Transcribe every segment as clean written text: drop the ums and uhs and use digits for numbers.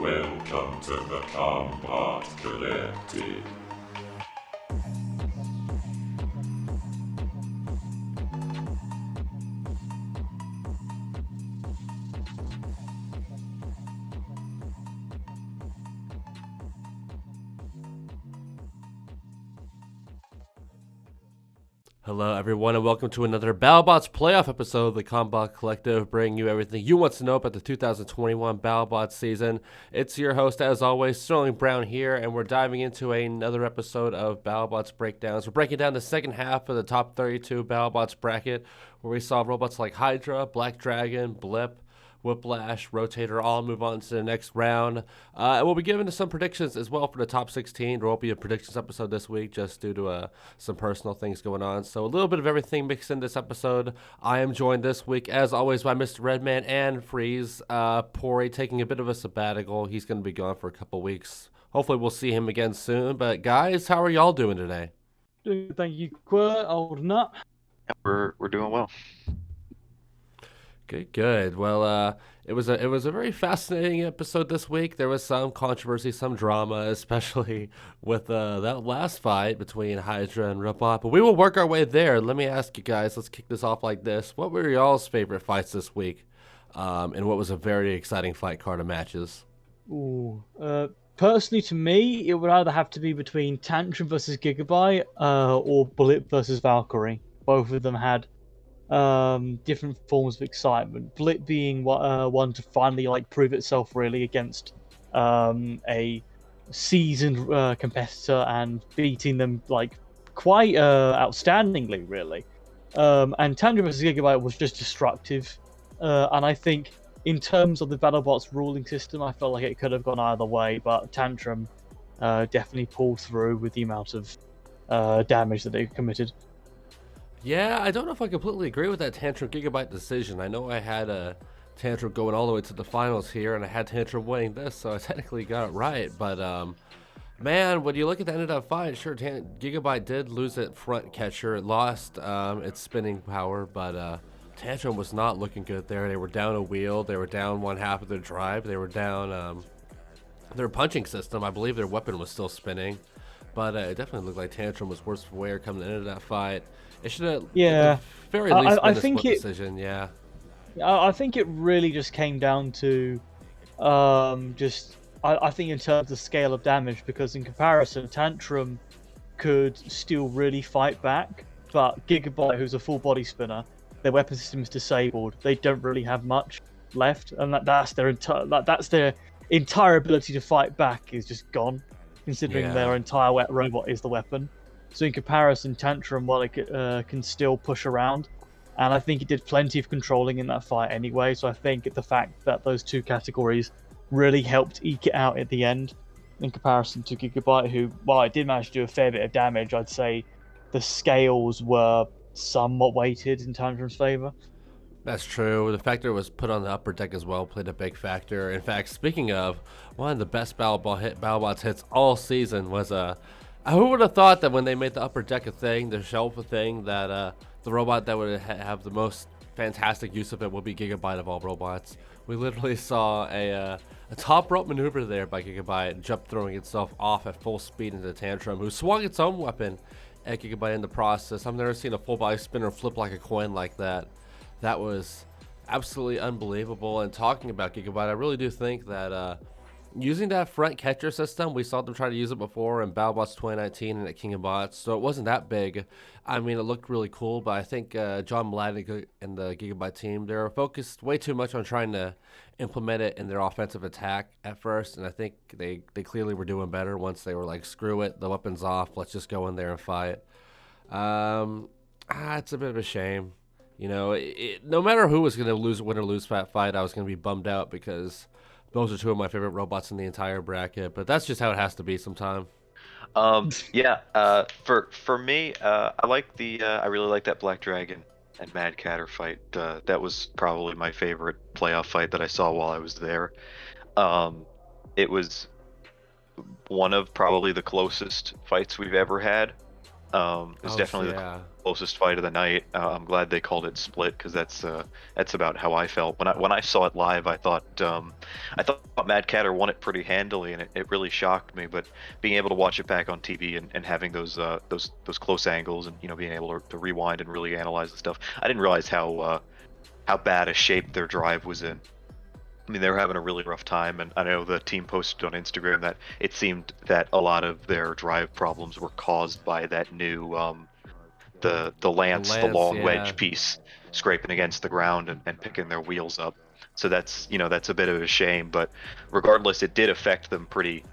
Welcome to the Combot Collective. Hello, everyone, and welcome to another Battlebots playoff episode of the Combot Collective, bringing you everything you want to know about the 2021 Battlebots season. It's your host, as always, Sterling Brown here, and we're diving into another episode of Battlebots Breakdowns. We're breaking down the second half of the top 32 Battlebots bracket, where we saw robots like Hydra, Black Dragon, Blip, Whiplash, Rotator all move on to the next round. And we'll be giving some predictions as well for the top 16. There won't be a predictions episode this week just due to some personal things going on. So a little bit of everything mixed in this episode. I am joined this week, as always, by Mr. Redman and Freeze. Pory taking a bit of a sabbatical. He's going to be gone for a couple weeks. Hopefully we'll see him again soon. But guys, how are y'all doing today? Thank you, Quirt, old nut. We're doing well. Good. Well, it was a very fascinating episode this week. There was some controversy, some drama, especially with that last fight between Hydra and Riptide. But we will work our way there. Let me ask you guys. Let's kick this off like this. What were y'all's favorite fights this week? And what was a very exciting fight card of matches? Ooh. Personally, to me, it would either have to be between Tantrum versus Gigabyte or Blip versus Valkyrie. Both of them had different forms of excitement. Blip being one to finally prove itself really against a seasoned competitor and beating them quite outstandingly really. And Tantrum vs Gigabyte was just destructive. And I think in terms of the Battlebots ruling system, I felt like it could have gone either way, but Tantrum definitely pulled through with the amount of damage that they committed. Yeah, I don't know if I completely agree with that Tantrum Gigabyte decision. I know I had a Tantrum going all the way to the finals here, and I had Tantrum winning this, so I technically got it right. But, man, when you look at the end of that fight, sure, Gigabyte did lose its front catcher. It lost its spinning power, but Tantrum was not looking good there. They were down a wheel. They were down one half of their drive. They were down their punching system. I believe their weapon was still spinning. But it definitely looked like Tantrum was worse for wear coming into that fight. It should have, at the very least, been a split decision. Yeah. I think it really just came down to I think in terms of scale of damage, because in comparison, Tantrum could still really fight back, but Gigabyte, who's a full body spinner, their weapon system is disabled. They don't really have much left, and that's their entire ability to fight back is just gone, considering their entire robot is the weapon. So in comparison, Tantrum, while it can still push around, and I think it did plenty of controlling in that fight anyway, so I think the fact that those two categories really helped eke it out at the end, in comparison to Gigabyte, who, while it did manage to do a fair bit of damage, I'd say the scales were somewhat weighted in Tantrum's favour. That's true. The fact that it was put on the upper deck as well played a big factor. In fact, speaking of, one of the best Battlebots hits all season was who would have thought that when they made the upper deck a thing, the shelf a thing, that the robot that would have the most fantastic use of it would be Gigabyte of all robots. We literally saw a top rope maneuver there by Gigabyte, jump throwing itself off at full speed into Tantrum, who swung its own weapon at Gigabyte in the process. I've never seen a full body spinner flip like a coin like that. That was absolutely unbelievable. And talking about Gigabyte, I really do think that using that front catcher system, we saw them try to use it before in Battlebots 2019 and at King of Bots, so it wasn't that big. I mean, it looked really cool, but I think John Mladek and the Gigabyte team, they're focused way too much on trying to implement it in their offensive attack at first, and I think they clearly were doing better once they were like, screw it, the weapon's off, let's just go in there and fight. It's a bit of a shame. You know, no matter who was going to win or lose that fight, I was going to be bummed out because those are two of my favorite robots in the entire bracket, but that's just how it has to be sometime. For me, I really like that Black Dragon and Mad Catter fight. That was probably my favorite playoff fight that I saw while I was there. It was one of probably the closest fights we've ever had. It was definitely closest fight of the night. I'm glad they called it split because that's about how I felt when I saw it live. I thought Mad Catter won it pretty handily, and it really shocked me. But being able to watch it back on TV and having those close angles and being able to rewind and really analyze the stuff, I didn't realize how bad a shape their drive was in. I mean, they were having a really rough time, and I know the team posted on Instagram that it seemed that a lot of their drive problems were caused by that new the lance, the long wedge piece scraping against the ground and picking their wheels up. So that's a bit of a shame, but regardless, it did affect them pretty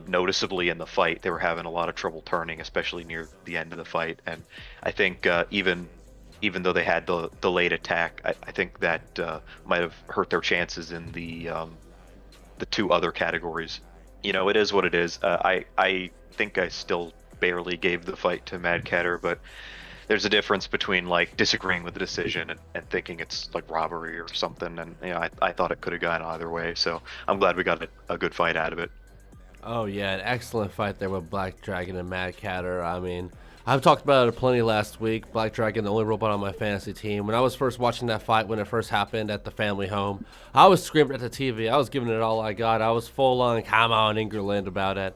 noticeably in the fight. They were having a lot of trouble turning, especially near the end of the fight, and I think even though they had the late attack, I think that might have hurt their chances in the 2 other categories. It is what it is. I think I still barely gave the fight to Mad Catter, but there's a difference between like disagreeing with the decision and thinking it's like robbery or something. And I thought it could have gone either way. So I'm glad we got a good fight out of it. Oh yeah, an excellent fight there with Black Dragon and Mad Catter. I mean, I've talked about it plenty last week. Black Dragon, the only robot on my fantasy team. When I was first watching that fight, when it first happened at the family home, I was screaming at the TV. I was giving it all I got. I was full on, come on, England about it.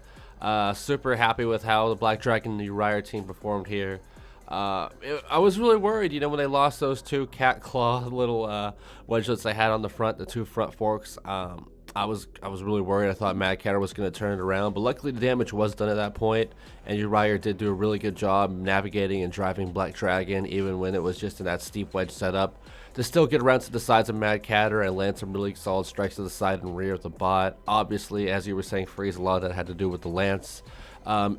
Super happy with how the Black Dragon and the Uriah team performed here. I was really worried, when they lost those 2 cat claw little wedgelets they had on the front, the 2 front forks. I was really worried. I thought Mad Catter was going to turn it around, but luckily the damage was done at that point, and Uriah did do a really good job navigating and driving Black Dragon, even when it was just in that steep wedge setup, to still get around to the sides of Mad Catter and land some really solid strikes to the side and rear of the bot. Obviously, as you were saying, Freeze, a lot of that had to do with the lance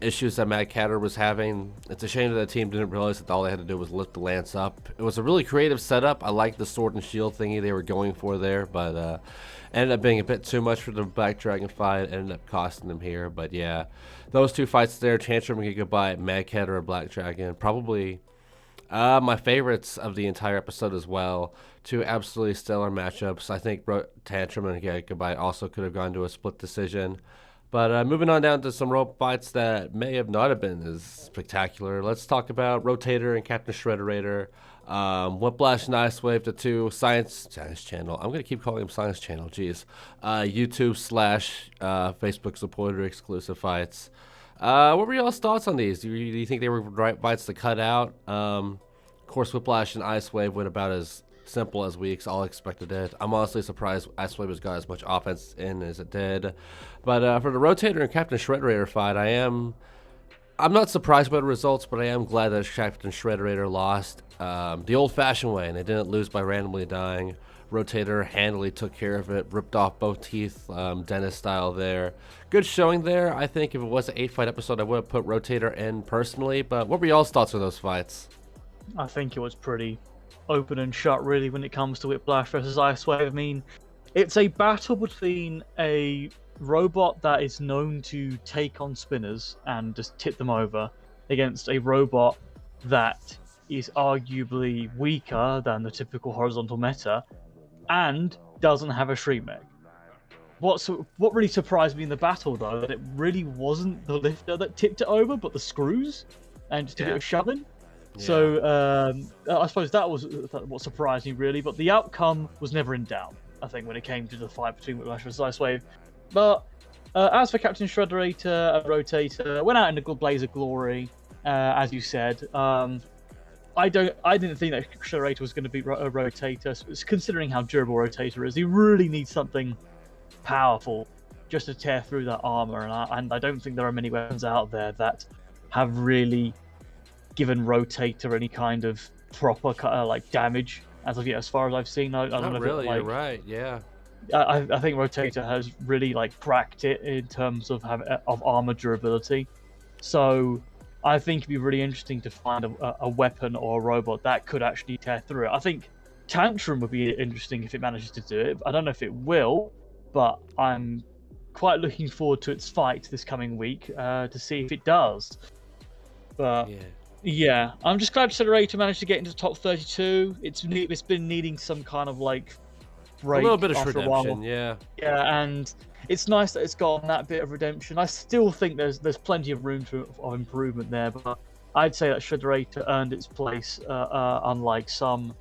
issues that Mad Catter was having. It's a shame that the team didn't realize that all they had to do was lift the lance up. It was a really creative setup. I liked the sword and shield thingy they were going for there, but ended up being a bit too much for the Black Dragon fight. Ended up costing them here. But yeah, those 2 fights there, Tantrum and Gigabyte, Mad Catter and Black Dragon, probably my favorites of the entire episode as well. 2 absolutely stellar matchups. I think Tantrum and Gigabyte also could have gone to a split decision. But moving on down to some rope fights that may have not have been as spectacular. Let's talk about Rotator and Captain Shrederator. Whiplash and Icewave, the 2 Science Channel. I'm going to keep calling them Science Channel, jeez. YouTube / Facebook supporter exclusive fights. What were y'all's thoughts on these? Do you think they were right fights to cut out? Of course, Whiplash and Icewave went about as simple as we all expected it. I'm honestly surprised Icewave has got as much offense in as it did. But for the Rotator and Captain Shrederator fight, I'm not surprised by the results, but I am glad that Captain Shrederator lost the old-fashioned way, and they didn't lose by randomly dying. Rotator handily took care of it, ripped off both teeth, dentist style there. Good showing there. I think if it was an 8-fight episode, I would have put Rotator in personally, but what were y'all's thoughts on those fights? I think it was pretty open and shut, really, when it comes to Whiplash versus Icewave. I mean, it's a battle between a robot that is known to take on spinners and just tip them over against a robot that is arguably weaker than the typical horizontal meta and doesn't have a Shriek mech. What really surprised me in the battle, though, that it really wasn't the lifter that tipped it over, but the screws, and just a bit of shoving. Yeah. So I suppose that was what surprised me, really. But the outcome was never in doubt, I think, when it came to the fight between Whiplash and Icewave. But as for Captain Shrederator and Rotator, went out in a blaze of glory, as you said. I didn't think that Shrederator was going to beat Rotator, considering how durable Rotator is. He really needs something powerful just to tear through that armor, and I don't think there are many weapons out there that have really given Rotator any kind of proper damage as of yet, as far as I've seen. I don't know really, if you're right, yeah. I think Rotator has really cracked it in terms of armor durability. So I think it'd be really interesting to find a weapon or a robot that could actually tear through it. I think Tantrum would be interesting if it manages to do it. I don't know if it will, but I'm quite looking forward to its fight this coming week to see if it does. But yeah, I'm just glad Shrederator managed to get into the top 32. It's been needing some kind of break, a little bit of redemption, yeah, and it's nice that it's gotten that bit of redemption. I still think there's plenty of room of improvement there, but I'd say that Shrederator earned its place, unlike some.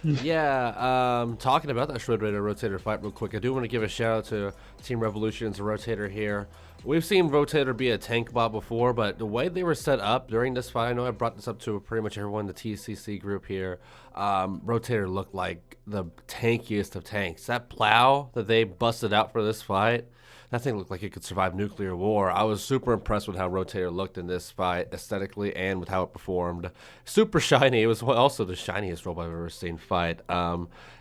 Yeah, talking about that Shrederator Rotator fight real quick, I do want to give a shout out to Team Revolution's Rotator here. We've seen Rotator be a tank bot before, but the way they were set up during this fight, I know I brought this up to pretty much everyone in the TCC group here, Rotator looked like the tankiest of tanks. That plow that they busted out for this fight, that thing looked like it could survive nuclear war. I was super impressed with how Rotator looked in this fight, aesthetically and with how it performed. Super shiny. It was also the shiniest robot I've ever seen fight.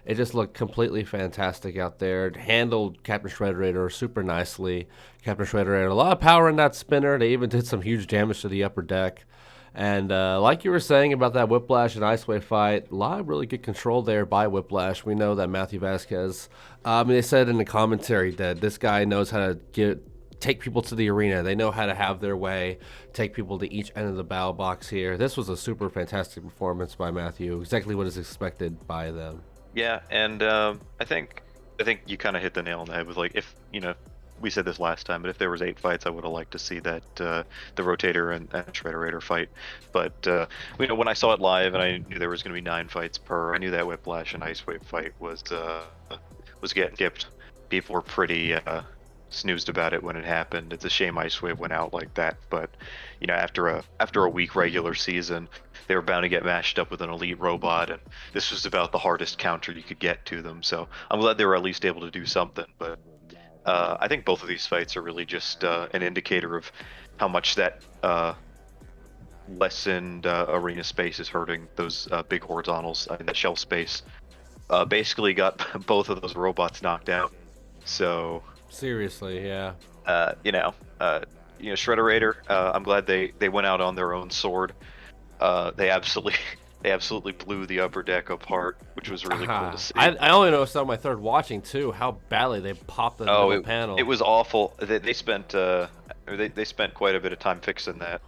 It just looked completely fantastic out there. It handled Captain Shrederator super nicely. Captain Shrederator had a lot of power in that spinner. They even did some huge damage to the upper deck. And like you were saying about that Whiplash and Icewave fight, a lot of really good control there by Whiplash. We know that Matthew Vasquez, they said in the commentary that this guy knows how to take people to the arena. They know how to have their way, take people to each end of the battle box here. This was a super fantastic performance by Matthew, exactly what is expected by them. Yeah, and I think you kind of hit the nail on the head with, like, if, we said this last time, but if there was 8 fights, I would have liked to see that the Rotator and Shrederator fight. But when I saw it live and I knew there was going to be 9 fights per, I knew that Whiplash and Icewave fight was getting dipped. People were pretty snoozed about it when it happened. It's a shame Icewave went out like that, but after a week regular season, they were bound to get mashed up with an elite robot, and this was about the hardest counter you could get to them. So I'm glad they were at least able to do something, but. I think both of these fights are really just an indicator of how much that lessened arena space is hurting those big horizontals. I mean, that shelf space basically got both of those robots knocked out. So seriously, yeah. Shrederator. I'm glad they went out on their own sword. They absolutely blew the upper deck apart, which was really cool to see. I only noticed on my third watching too how badly they popped the middle panel. It was awful. They spent quite a bit of time fixing that.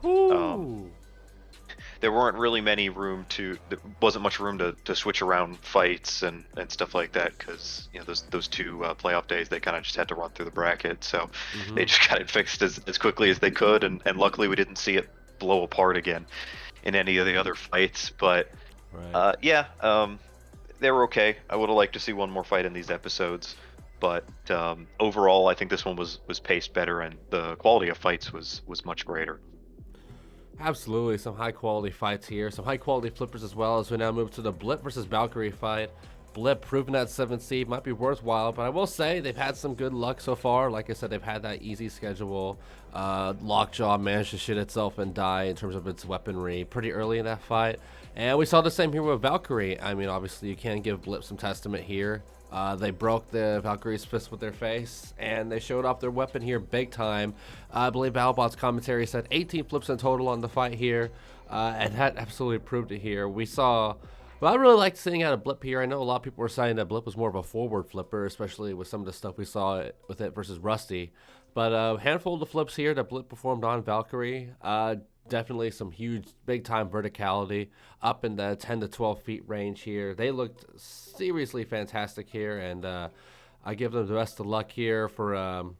There weren't really there wasn't much room to switch around fights and stuff like that, because those 2 playoff days they kind of just had to run through the bracket, so they just got it fixed as quickly as they could, and luckily we didn't see it blow apart again in any of the other fights. But they were okay. I would have liked to see one more fight in these episodes, but overall I think this one was paced better, and the quality of fights was much greater. Absolutely, some high quality fights here, some high quality flippers as well, as we now move to the Blip versus Valkyrie fight. Blip proving that 7th seed might be worthwhile, but I will say they've had some good luck so far. Like I said, they've had that easy schedule. Lockjaw managed to shit itself and die in terms of its weaponry pretty early in that fight. And we saw the same here with Valkyrie. I mean, obviously you can give Blip some testament here. They broke the Valkyrie's fist with their face, and they showed off their weapon here big time. I believe Battlebots commentary said 18 flips in total on the fight here, and that absolutely proved it here. We saw... Well, I really liked seeing out a Blip here. I know a lot of people were saying that Blip was more of a forward flipper, especially with some of the stuff we saw with it versus Rusty. But a handful of the flips here that Blip performed on Valkyrie. Definitely some huge, big-time verticality up in the 10 to 12 feet range here. They looked seriously fantastic here, and I give them the best of luck here for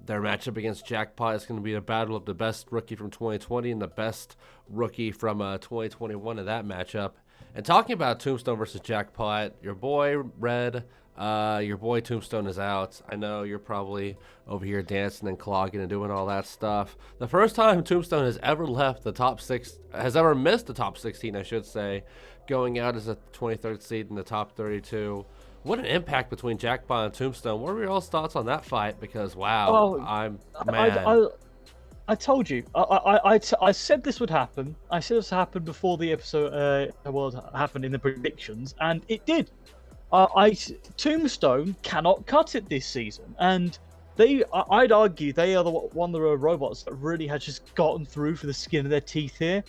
their matchup against Jackpot. It's going to be a battle of the best rookie from 2020 and the best rookie from 2021 in that matchup. And talking about Tombstone versus Jackpot, your boy Red, your boy Tombstone is out. I know you're probably over here dancing and clogging and doing all that stuff. The first time Tombstone has ever left the top 6, has ever missed the top 16, I should say, going out as a 23rd seed in the top 32. What an impact between Jackpot and Tombstone. What are your all's thoughts on that fight? Because wow, I'm mad. I told you. I said this would happen. I said this would happen before the episode happened in the predictions, and it did. Tombstone cannot cut it this season, and I'd argue they are one of the robots that really has just gotten through for the skin of their teeth here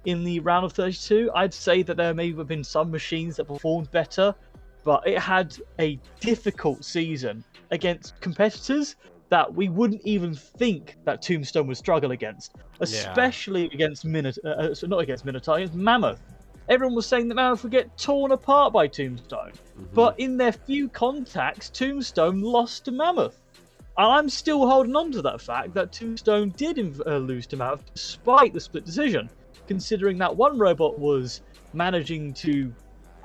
in the round of 32. I'd say that there may have been some machines that performed better, but it had a difficult season against competitors that we wouldn't even think that Tombstone would struggle against, especially against against Mammoth. Everyone was saying that Mammoth would get torn apart by Tombstone, but in their few contacts, Tombstone lost to Mammoth. And I'm still holding on to that fact that Tombstone did lose to Mammoth despite the split decision. considering that one robot was managing to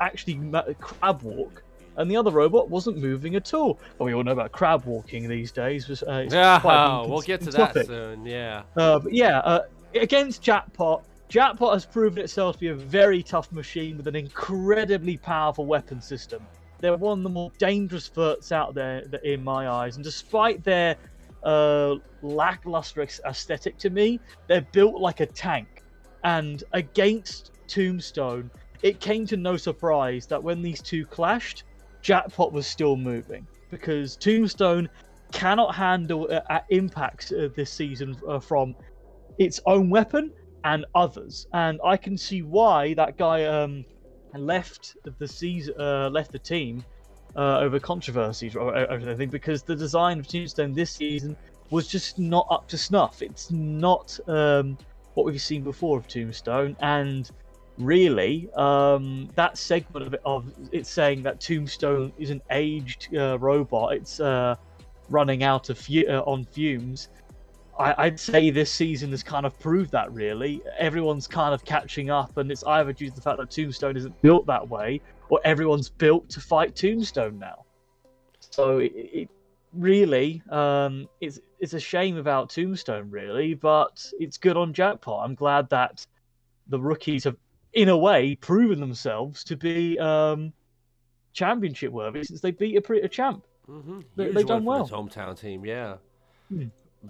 actually crab walk, and the other robot wasn't moving at all. Well, we all know about crab walking these days. It's quite an we'll get to topic. that soon. Yeah. But yeah, against Jackpot, Jackpot has proven itself to be a very tough machine with an incredibly powerful weapon system. They're one of the more dangerous verts out there in my eyes, and despite their lackluster aesthetic to me, they're built like a tank. And against Tombstone, it came to no surprise that when these two clashed, Jackpot was still moving, because Tombstone cannot handle impacts this season from its own weapon and others. And I can see why that guy left the team over controversies or everything, because the design of Tombstone this season was just not up to snuff. It's not what we've seen before of Tombstone, and really, that segment of it saying that Tombstone is an aged robot, it's running out of on fumes. I'd say this season has kind of proved that, really. Everyone's kind of catching up, and it's either due to the fact that Tombstone isn't built that way, or everyone's built to fight Tombstone now. So it really, it's a shame about Tombstone, really, but it's good on Jackpot. I'm glad that the rookies have, in a way, proven themselves to be championship worthy since they beat a champ. Mm-hmm. They've done well. His hometown team, yeah. Hmm.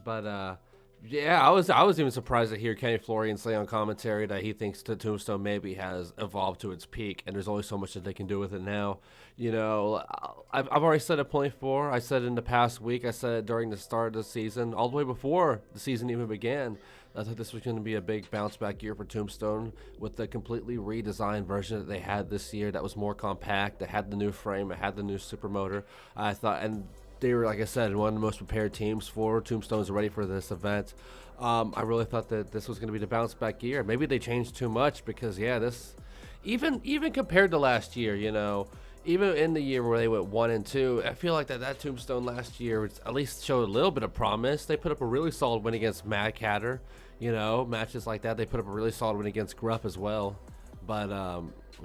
But yeah, I was even surprised to hear Kenny Florian say on commentary that he thinks the Tombstone maybe has evolved to its peak, and there's only so much that they can do with it now. You know, I've already said it point before. I said it in the past week. I said it during the start of the season, all the way before the season even began. I thought this was going to be a big bounce back year for Tombstone with the completely redesigned version that they had this year that was more compact, that had the new frame, it had the new supermotor. I thought, and they were, like I said, one of the most prepared teams for Tombstone's ready for this event. I really thought that this was going to be the bounce back year. Maybe they changed too much because, yeah, this even compared to last year, you know, even in the year where they went 1-2, I feel like that Tombstone last year at least showed a little bit of promise. They put up a really solid win against Mad Catter, you know, matches like that. They put up a really solid win against Gruff as well. But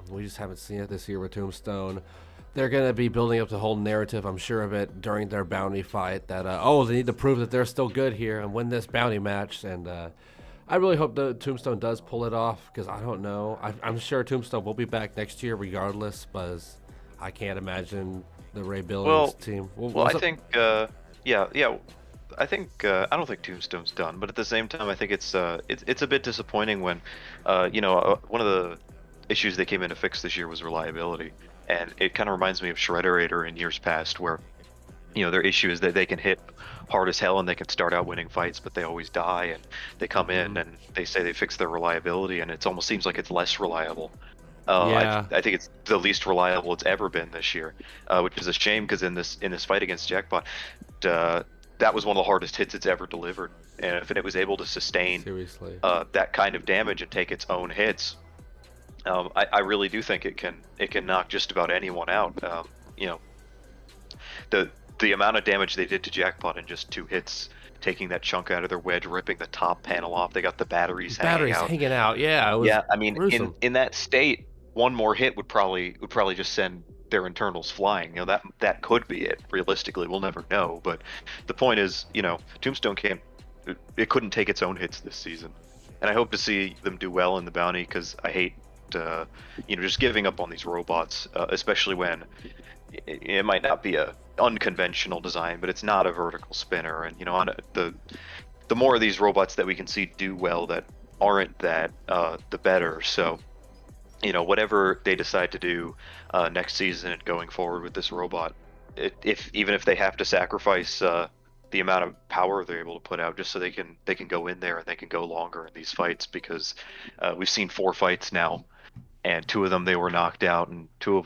we just haven't seen it this year with Tombstone. They're going to be building up the whole narrative, I'm sure of it, during their bounty fight that, they need to prove that they're still good here and win this bounty match. And I really hope the Tombstone does pull it off, because I don't know. I'm sure Tombstone will be back next year regardless, but I can't imagine the Ray Billings team. I think, I don't think Tombstone's done, but at the same time, I think it's a bit disappointing when, one of the issues they came in to fix this year was reliability. And it kind of reminds me of Shrederator in years past, where, you know, their issue is that they can hit hard as hell and they can start out winning fights, but they always die. And they come in and they say they fix their reliability, and it almost seems like it's less reliable. I think it's the least reliable it's ever been this year, which is a shame, because in this fight against Jackpot, that was one of the hardest hits it's ever delivered. And if it was able to sustain that kind of damage and take its own hits, I really do think it can knock just about anyone out. The amount of damage they did to Jackpot in just 2 hits, taking that chunk out of their wedge, ripping the top panel off. They got the batteries hanging out. Yeah, it was I mean, in that state, one more hit would probably just send their internals flying. You know, that could be it. Realistically, we'll never know. But the point is, you know, Tombstone it couldn't take its own hits this season, and I hope to see them do well in the bounty, because I hate just giving up on these robots, especially when it might not be a unconventional design, but it's not a vertical spinner. And the more of these robots that we can see do well that aren't that, the better. So whatever they decide to do next season and going forward with this robot, even if they have to sacrifice the amount of power they're able to put out just so they can go in there and they can go longer in these fights, because we've seen 4 fights now, and 2 of them they were knocked out, and 3 of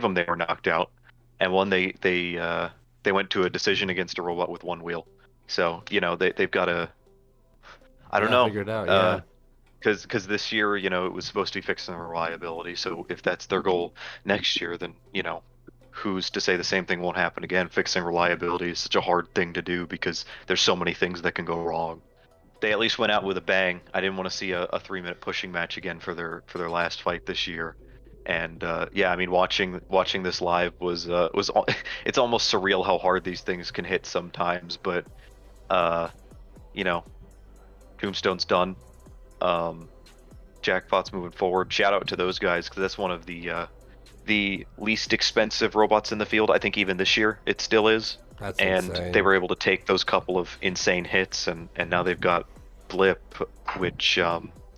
them they were knocked out, and one they went to a decision against a robot with 1 wheel. So they've got to, I don't know, figure it out. Because this year, it was supposed to be fixing the reliability. So if that's their goal next year, then who's to say the same thing won't happen again? Fixing reliability is such a hard thing to do because there's so many things that can go wrong. they at least went out with a bang. I didn't want to see a 3-minute pushing match again for their last fight this year. And yeah, I mean, watching this live was it's almost surreal how hard these things can hit sometimes. But you know, Tombstone's done. Jackpot's moving forward. Shout out to those guys because that's one of the least expensive robots in the field. I think even this year it still is. That's and insane. they were able to take those couple of insane hits, and now they've got Blip, which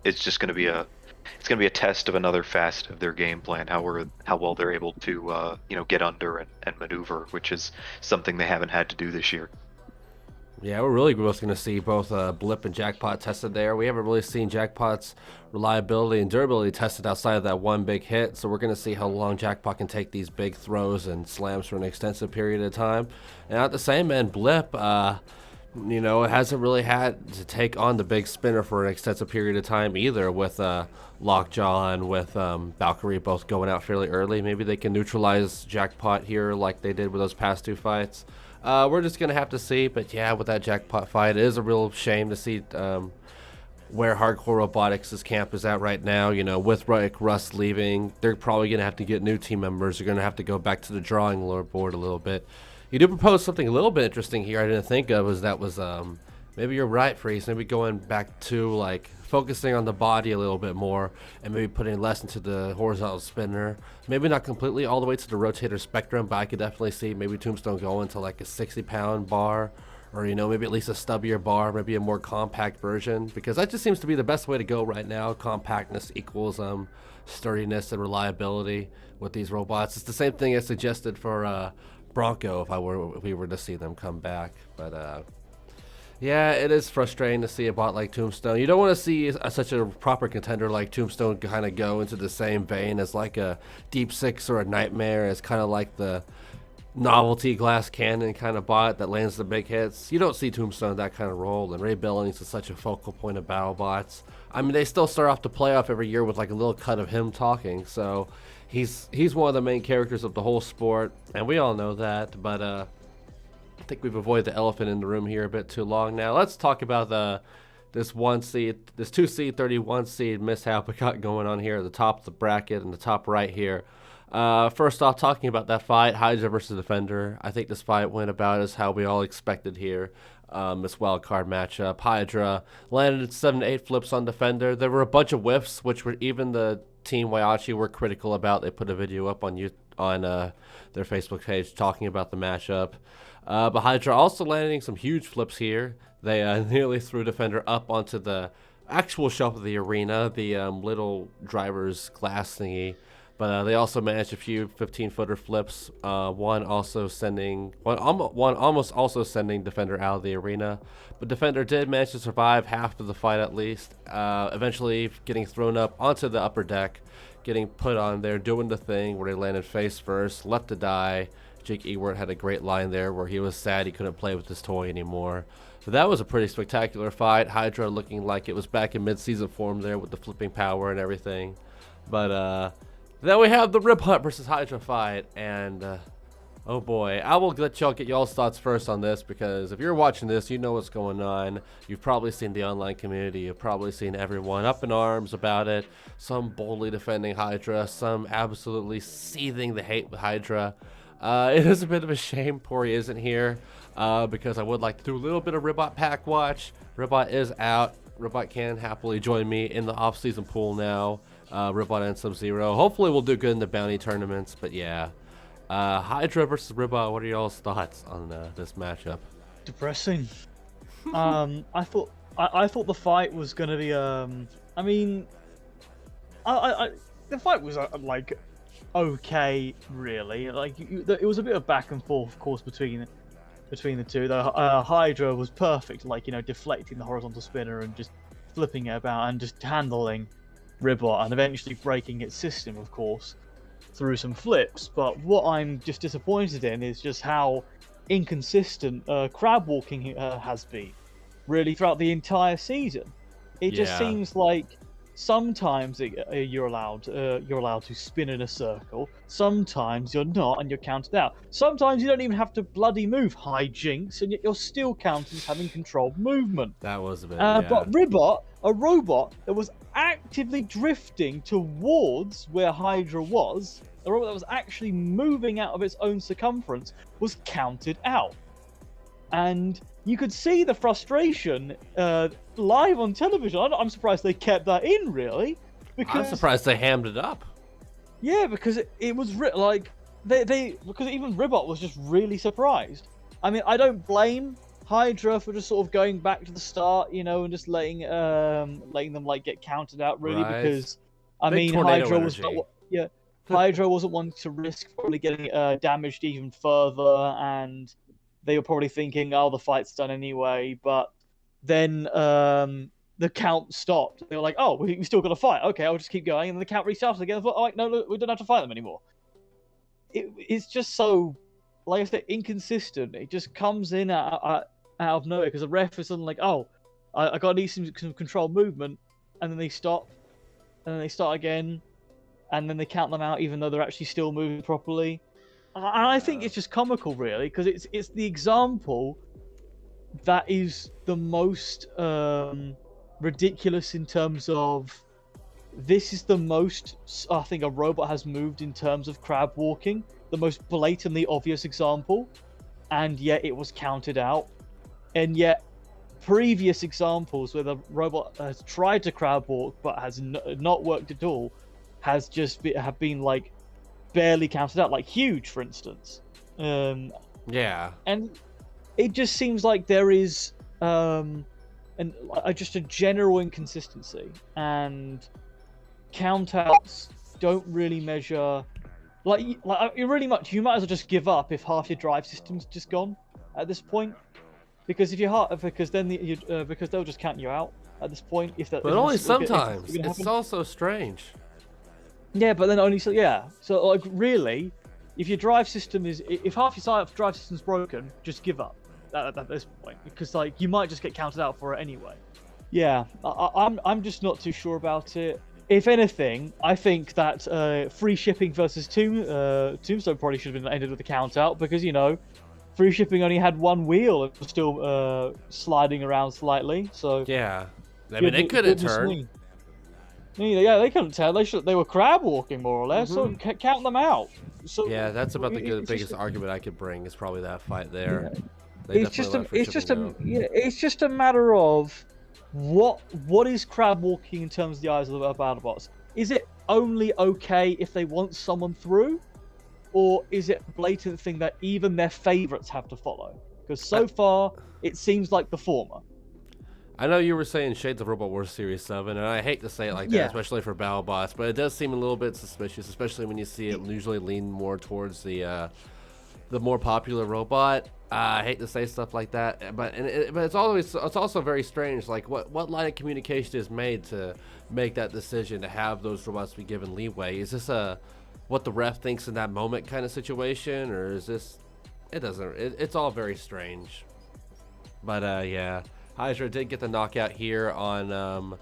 it's just going to be a test of another facet of their game plan, how well they're able to get under and maneuver, which is something they haven't had to do this year. Yeah, we're really going to see both Blip and Jackpot tested there. We haven't really seen Jackpot's reliability and durability tested outside of that one big hit, so we're going to see how long Jackpot can take these big throws and slams for an extensive period of time. And at the same end, Blip, it hasn't really had to take on the big spinner for an extensive period of time either, with Lockjaw and with Valkyrie both going out fairly early. Maybe they can neutralize Jackpot here like they did with those past two fights. We're just going to have to see, but yeah, with that Jackpot fight, it is a real shame to see where Hardcore Robotics' camp is at right now. With Russ leaving, they're probably going to have to get new team members. They're going to have to go back to the drawing board a little bit. You do propose something a little bit interesting here I didn't think of, maybe you're right, Freeze, maybe going back to focusing on the body a little bit more and maybe putting less into the horizontal spinner. Maybe not completely all the way to the rotator spectrum, but I could definitely see maybe Tombstone going to a 60-pound bar, or maybe at least a stubbier bar, maybe a more compact version, because that just seems to be the best way to go right now. Compactness equals sturdiness and reliability with these robots. It's the same thing as suggested for Bronco if we were to see them come back, but yeah, it is frustrating to see a bot like Tombstone. You don't want to see such a proper contender like Tombstone kind of go into the same vein as a Deep Six or a Nightmare, as kind of like the novelty glass cannon kind of bot that lands the big hits. You don't see Tombstone that kind of role, and Ray Billings is such a focal point of BattleBots. I mean, they still start off the playoff every year with a little cut of him talking, so he's one of the main characters of the whole sport, and we all know that, but I think we've avoided the elephant in the room here a bit too long now. Let's talk about this 2 seed, 31 seed mishap we got going on here at the top of the bracket and the top right here. First off, talking about that fight, Hyzer versus Defender. I think this fight went about as how we all expected here. This wildcard matchup. Hydra landed 7 to 8 flips on Defender. There were a bunch of whiffs, which were even the Team Waiachi were critical about. They put a video up on their Facebook page talking about the matchup. But Hydra also landing some huge flips here. They nearly threw Defender up onto the actual shelf of the arena, the little driver's glass thingy. But they also managed a few 15-footer flips. One almost also sending Defender out of the arena. But Defender did manage to survive half of the fight at least. Eventually getting thrown up onto the upper deck, getting put on there, doing the thing where they landed face first, left to die. Jake Ewert had a great line there where he was sad he couldn't play with his toy anymore. So that was a pretty spectacular fight. Hydra looking like it was back in mid-season form there with the flipping power and everything. But then we have the Rip Hunt versus Hydra fight, and oh boy, I will let y'all get y'all's thoughts first on this, because if you're watching this, you know what's going on. You've probably seen the online community. You've probably seen everyone up in arms about it. Some boldly defending Hydra, some absolutely seething the hate with Hydra. It is a bit of a shame Pory isn't here, because I would like to do a little bit of Ribot pack watch. Ribot is out. Ribot can happily join me in the off-season pool now. Ribot and Sub-Zero. Hopefully we'll do good in the bounty tournaments, but yeah. Hydra versus Ribot, what are y'all's thoughts on this matchup? Depressing. I thought the fight was gonna be the fight was okay, really. It was a bit of back and forth, of course, between the two. The Hydra was perfect, deflecting the horizontal spinner and just flipping it about and just handling Ribot and eventually breaking its system, of course, through some flips. But what I'm just disappointed in is just how inconsistent crab walking has been, really, throughout the entire season. It just seems like sometimes you're allowed to spin in a circle. Sometimes you're not, and you're counted out. Sometimes you don't even have to bloody move, hijinks, and yet you're still counted as having controlled movement. That was a bit. But Ribot, a robot that was actively drifting towards where Hydra was, a robot that was actually moving out of its own circumference, was counted out. And you could see the frustration live on television. I'm surprised they kept that in, really. Because, I'm surprised they hammed it up. Yeah, because it was like because even Ribot was just really surprised. I mean, I don't blame Hydra for just sort of going back to the start, and just letting them like get counted out, really, Right. because Big tornado energy. Hydra wasn't wanting to risk probably getting damaged even further, and they were probably thinking, oh, the fight's done anyway. But then the count stopped. They were like, oh, we still got to fight. Okay, I'll just keep going. And then the count restarted again. I thought, oh, no, look, we don't have to fight them anymore. It's just so, like I said, inconsistent. It just comes in out of nowhere, because the ref is suddenly like, oh, I got to need some controlled movement. And then they stop. And then they start again. And then they count them out, even though they're actually still moving properly. And I think it's just comical, really, because it's the example that is the most ridiculous in terms of this is the most I think a robot has moved in terms of crab walking, the most blatantly obvious example, and yet it was counted out. And yet previous examples where the robot has tried to crab walk but has not worked at all have been like barely counted out, like Huge, for instance. Yeah. And it just seems like there is just a general inconsistency, and countouts don't really measure. Like you might as well just give up if half your drive system's just gone at this point, because because they'll just count you out at this point. But only sometimes. It's also strange. Yeah, but then only so. Yeah, so like really, if your drive system if half your drive system's broken, just give up at this point, because like you might just get counted out for it anyway. Yeah, I'm just not too sure about it. If anything, I think that free shipping versus Tombstone probably should have been ended with a count out, because free shipping only had one wheel and was still sliding around slightly. So yeah, I mean they couldn't turn. Yeah, they couldn't tell. They were crab walking more or less. So count them out. So yeah, that's about the biggest argument I could bring is probably that fight there. Yeah. It's just a matter of what is crab walking in terms of the eyes of the Battlebots. Is it only okay if they want someone through, or is it a blatant thing that even their favorites have to follow? Because so far it seems like the former. I know you were saying Shades of Robot Wars Series 7, and I hate to say it like that, especially for Battlebots, but it does seem a little bit suspicious, especially when you see it usually lean more towards the more popular robot. I hate to say stuff like that, but it's also very strange. Like what line of communication is made to make that decision to have those robots be given leeway? Is this what the ref thinks in that moment kind of situation, or is this? It's all very strange. But yeah. Hyzer did get the knockout here on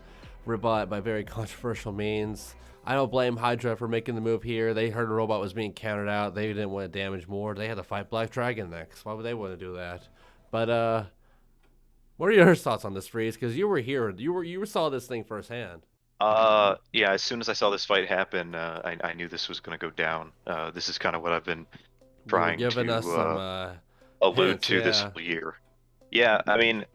Ribot by very controversial means. I don't blame Hydra for making the move here. They heard a robot was being counted out. They didn't want to damage more. They had to fight Black Dragon next. Why would they want to do that? But what are your thoughts on this, Freeze? Because you were here. You saw this thing firsthand. Yeah. As soon as I saw this fight happen, I knew this was going to go down. This is kind of what I've been trying to allude to this whole year. Yeah, I mean,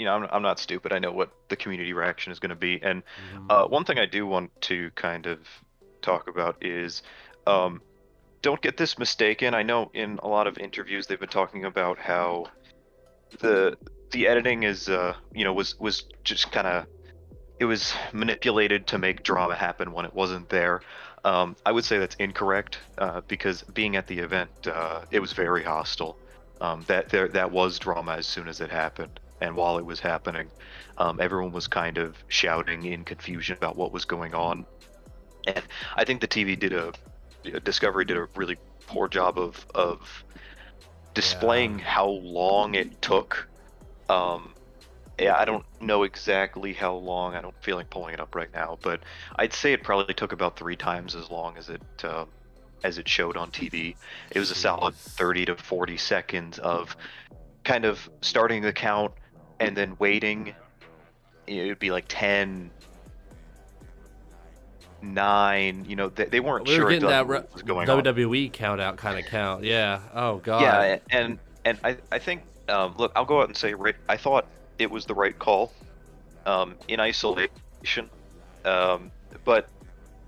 I'm not stupid. I know what the community reaction is going to be. And one thing I do want to kind of talk about is don't get this mistaken. I know in a lot of interviews they've been talking about how the editing is, was just kind of, it was manipulated to make drama happen when it wasn't there. I would say that's incorrect because being at the event, it was very hostile. That was drama as soon as it happened, and while it was happening, everyone was kind of shouting in confusion about what was going on. And I think the TV Discovery did a really poor job of displaying how long it took Yeah, I don't know exactly how long. I don't feel like pulling it up right now, but I'd say it probably took about 3 times as long as it showed on TV. It was a solid Jeez. 30 to 40 seconds of kind of starting the count and then waiting. It would be like 10, 9. They weren't We were sure getting exactly that what was going on. WWE count out kind of count. Yeah. Oh God. Yeah, and I think look, I'll go out and say I thought it was the right call in isolation, um, but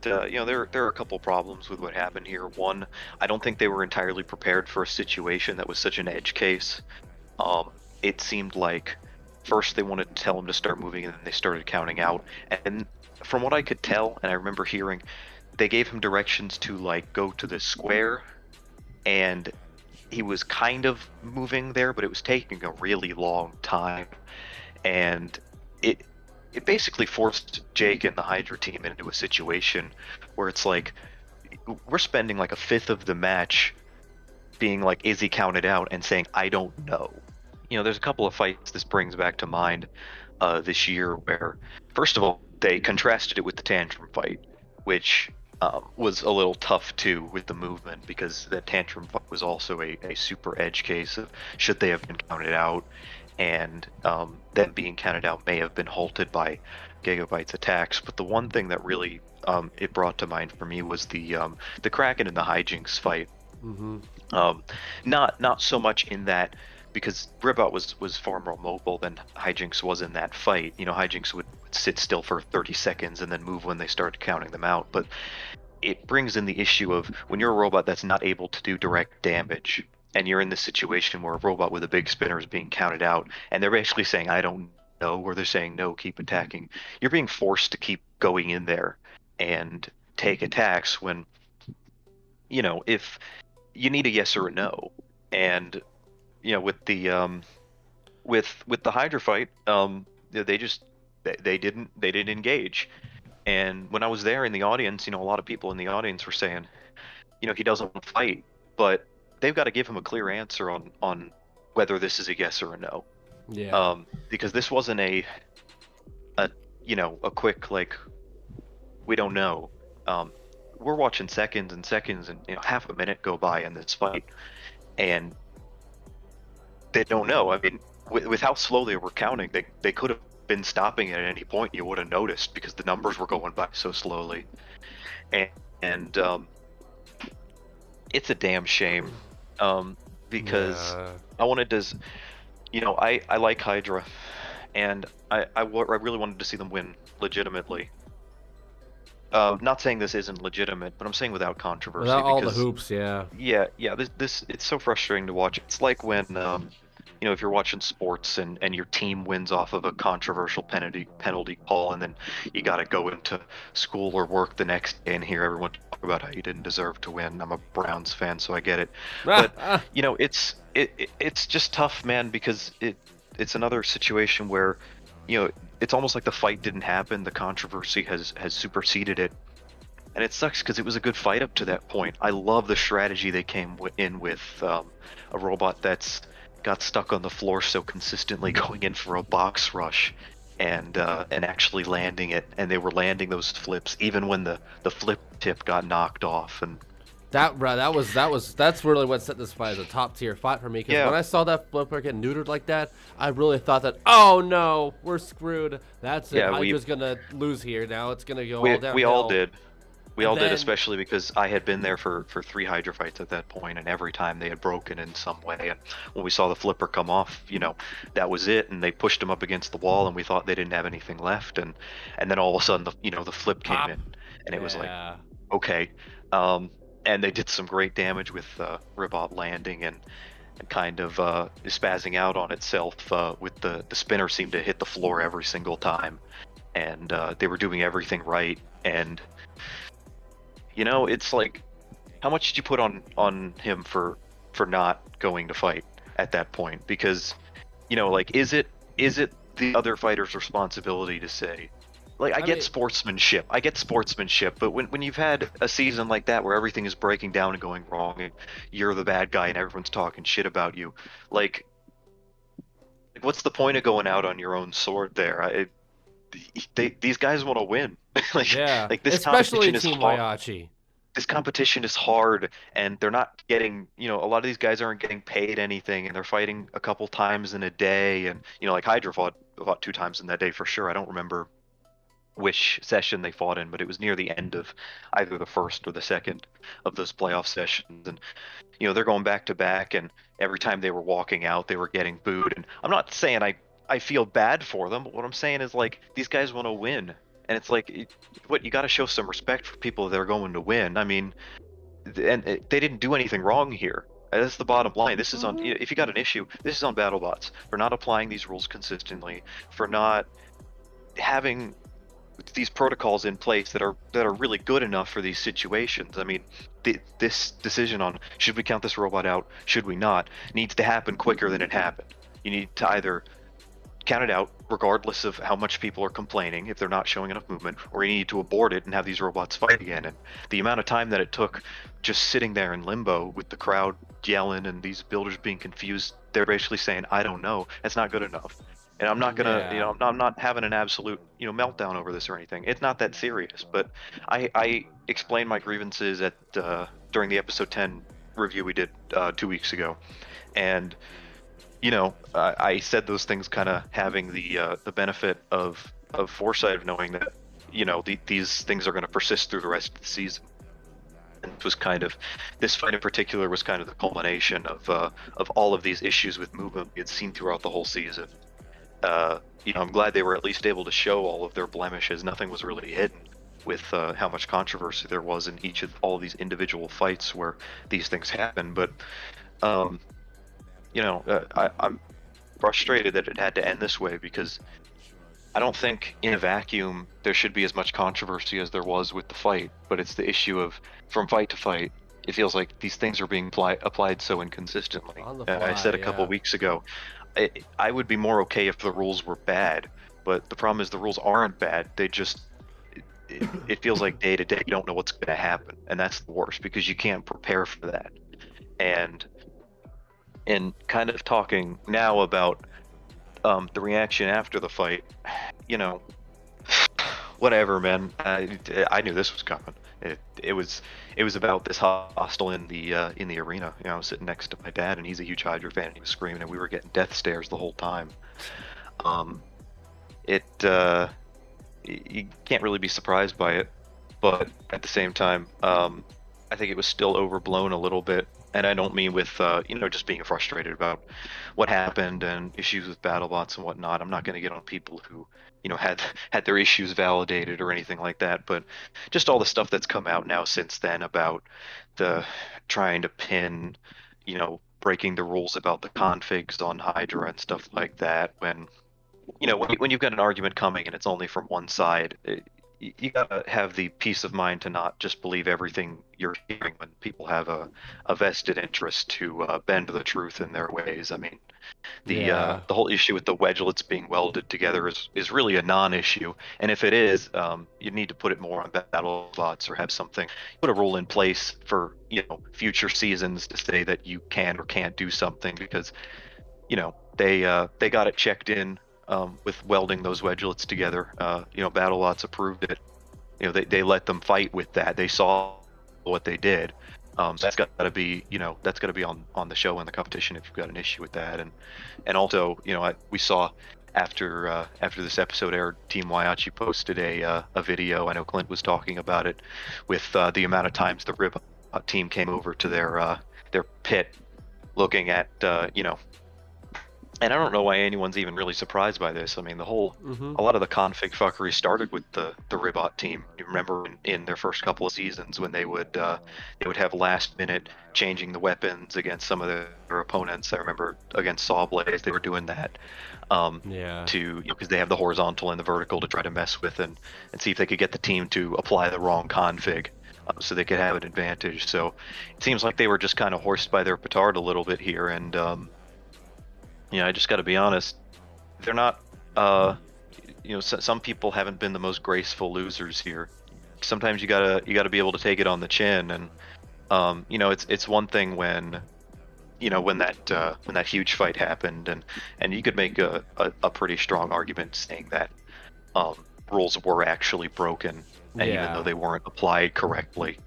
there are a couple problems with what happened here. One, I don't think they were entirely prepared for a situation that was such an edge case. It seemed like first they wanted to tell him to start moving, and then they started counting out. And from what I could tell, and I remember hearing, they gave him directions to like go to the square, and he was kind of moving there, but it was taking a really long time, and it basically forced Jake and the Hydra team into a situation where it's like we're spending like a fifth of the match being like, is he counted out, and saying, I don't know. There's a couple of fights this brings back to mind this year where, first of all, they contrasted it with the Tantrum fight, which was a little tough too with the movement, because the Tantrum fight was also a super edge case of should they have been counted out, and them being counted out may have been halted by Gigabyte's attacks. But the one thing that really it brought to mind for me was the Kraken and the Hijinks fight. Mm-hmm. Not so much in that, because Ribot was far more mobile than Hijinks was in that fight. Hijinks would sit still for 30 seconds and then move when they started counting them out. But it brings in the issue of when you're a robot that's not able to do direct damage, and you're in this situation where a robot with a big spinner is being counted out, and they're basically saying, I don't know, or they're saying, no, keep attacking. You're being forced to keep going in there and take attacks when, if you need a yes or a no. And with the with the Hydra fight, they didn't engage. And when I was there in the audience, a lot of people in the audience were saying, he doesn't want to fight, but they've got to give him a clear answer on whether this is a yes or a no. Yeah. Because this wasn't a quick, like, we don't know. We're watching seconds and seconds, and half a minute go by in this fight, and they don't know. I mean, with how slow they were counting, they could have been stopping at any point. You would have noticed, because the numbers were going by so slowly, and it's a damn shame, because Yeah. I wanted to, I like Hydra, and I really wanted to see them win legitimately. Not saying this isn't legitimate, but I'm saying without controversy. Without all the because hoops, yeah. yeah, this it's so frustrating to watch. It's like when if you're watching sports and your team wins off of a controversial penalty call, and then you got to go into school or work the next day and hear everyone talk about how you didn't deserve to win. I'm a Browns fan, so I get it. But it's just tough, man, because it's another situation where it's almost like the fight didn't happen. The controversy has superseded it. And it sucks because it was a good fight up to that point. I love the strategy they came in with, a robot that's got stuck on the floor so consistently, going in for a box rush and actually landing it. And they were landing those flips even when the flip tip got knocked off. And that's really what set this fight as a top tier fight for me. Because Yeah. when I saw that flipper get neutered like that, I really thought that, oh no, we're screwed. That's it. Yeah, Hydra's gonna lose here. Now it's gonna go we, all downhill. we all did. We And all did, then- especially because I had been there for 3 Hydra fights at that point, and every time they had broken in some way. And when we saw the flipper come off, that was it, and they pushed him up against the wall, and we thought they didn't have anything left, and then all of a sudden the flip came Pop. in, and it was like, Yeah. okay. And they did some great damage with Ribot landing and kind of spazzing out on itself with the spinner seemed to hit the floor every single time, and they were doing everything right. And it's like, how much did you put on him for not going to fight at that point? Because like, is it the other fighter's responsibility to say, like, I get sportsmanship, but when you've had a season like that where everything is breaking down and going wrong, and you're the bad guy and everyone's talking shit about you, like, what's the point of going out on your own sword there? These guys want to win. like Yeah, like this especially competition is Team hard. Waiachi. This competition is hard, and they're not getting, a lot of these guys aren't getting paid anything, and they're fighting a couple times in a day, and like Hydra fought 2 times in that day for sure. I don't remember which session they fought in, but it was near the end of either the first or the second of those playoff sessions, and they're going back to back, and every time they were walking out, they were getting booed. And I'm not saying I feel bad for them, but what I'm saying is like these guys want to win, and it's like what you got to show some respect for people that are going to win. I mean, and they didn't do anything wrong here. That's the bottom line. This is on. If you got an issue, this is on BattleBots for not applying these rules consistently, for not having these protocols in place that are really good enough for these situations. I mean, this decision on should we count this robot out, should we not, needs to happen quicker than it happened. You need to either count it out regardless of how much people are complaining if they're not showing enough movement, or you need to abort it and have these robots fight again. And the amount of time that it took just sitting there in limbo with the crowd yelling and these builders being confused, they're basically saying, I don't know, that's not good enough. And I'm not gonna, Yeah. I'm not having an absolute, meltdown over this or anything. It's not that serious. But I explained my grievances at during the episode 10 review we did 2 weeks ago, and I said those things kind of having the benefit of foresight of knowing that these things are going to persist through the rest of the season. And it was kind of, this fight in particular was kind of the culmination of all of these issues with movement we had seen throughout the whole season. I'm glad they were at least able to show all of their blemishes. Nothing was really hidden with how much controversy there was in all of these individual fights where these things happen. But I'm frustrated that it had to end this way, because I don't think in a vacuum there should be as much controversy as there was with the fight, but it's the issue of from fight to fight, it feels like these things are being applied so inconsistently. On the I said a fly, couple yeah. weeks ago, I would be more okay if the rules were bad, but the problem is the rules aren't bad. They just, it feels like day to day you don't know what's going to happen, and that's the worst because you can't prepare for that. And kind of talking now about the reaction after the fight, whatever, man. I knew this was coming. It was about this hostel in the arena. I was sitting next to my dad, and he's a huge Hydra fan, and he was screaming, and we were getting death stares the whole time. You can't really be surprised by it, but at the same time, I think it was still overblown a little bit. And I don't mean with just being frustrated about what happened and issues with BattleBots and whatnot. I'm not going to get on people who had their issues validated or anything like that, but just all the stuff that's come out now since then about the trying to pin, breaking the rules about the configs on Hydra and stuff like that. When when you've got an argument coming and it's only from one side, you gotta have the peace of mind to not just believe everything you're hearing when people have a vested interest to bend the truth in their ways. I mean, the whole issue with the wedgelets being welded together is really a non-issue, and if it is, you need to put it more on BattleBots or have something, put a rule in place for future seasons to say that you can or can't do something, because they got it checked in. With welding those wedgelets together, BattleBots approved it. They let them fight with that. They saw what they did. So that's got to be, that's got to be on the show and the competition if you've got an issue with that. And also, we saw after this episode aired, Team Waiachi posted a video. I know Clint was talking about it with the amount of times the Rib team came over to their pit, looking at and I don't know why anyone's even really surprised by this. I mean, a lot of the config fuckery started with the Ribot team. You remember in their first couple of seasons when they would have last minute changing the weapons against some of their opponents. I remember against Sawblaze they were doing that. Because they have the horizontal and the vertical to try to mess with and see if they could get the team to apply the wrong config. So they could have an advantage. So it seems like they were just kind of horsed by their petard a little bit here, and I just got to be honest. They're not. Some people haven't been the most graceful losers here. Sometimes you gotta be able to take it on the chin, and it's one thing when when that huge fight happened, and you could make a pretty strong argument saying that rules were actually broken, and even though they weren't applied correctly,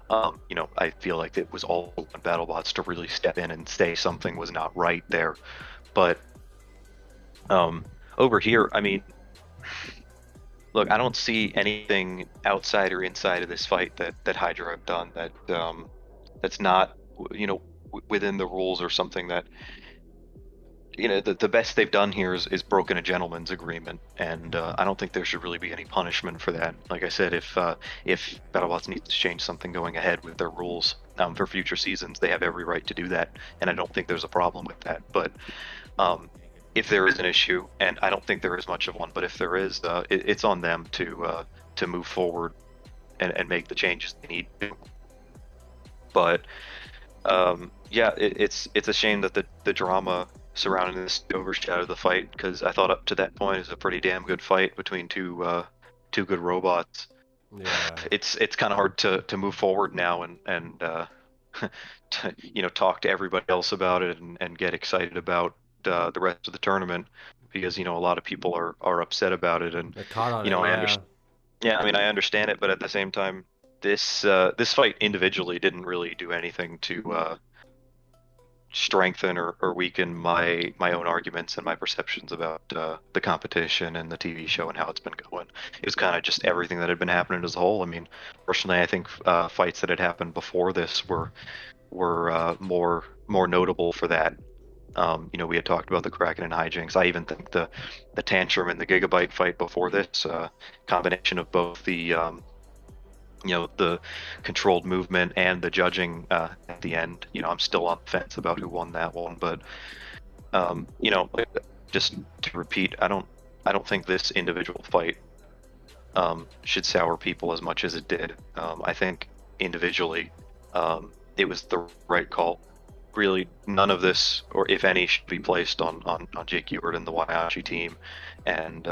I feel like it was all on BattleBots to really step in and say something was not right there. But over here, I mean, look, I don't see anything outside or inside of this fight that Hydra have done that's not within the rules, or something that the best they've done here is broken a gentleman's agreement, and I don't think there should really be any punishment for that. Like I said, if BattleBots needs to change something going ahead with their rules for future seasons, they have every right to do that, and I don't think there's a problem with that. But if there is an issue, and I don't think there is much of one, but if there is, it's on them to move forward and make the changes they need to. But yeah, it's a shame that the drama surrounding this overshadowed the fight, because I thought up to that point it was a pretty damn good fight between two good robots. Yeah. It's kind of hard to move forward now and talk to everybody else about it and get excited about the rest of the tournament, because a lot of people are upset about it, and They're caught on I understand. Yeah, I mean, I understand it, but at the same time, this fight individually didn't really do anything to strengthen or weaken my own arguments and my perceptions about the competition and the TV show and how it's been going. It was kind of just everything that had been happening as a whole. I mean, personally, I think fights that had happened before this were more notable for that. We had talked about the Kraken and hijinks. I even think the Tantrum and the Gigabyte fight before this, combination of both the the controlled movement and the judging at the end. I'm still on the fence about who won that one, but just to repeat, I don't think this individual fight should sour people as much as it did. I think individually it was the right call. Really, none of this, or if any, should be placed on Jake Ewert and the Waiachi team, and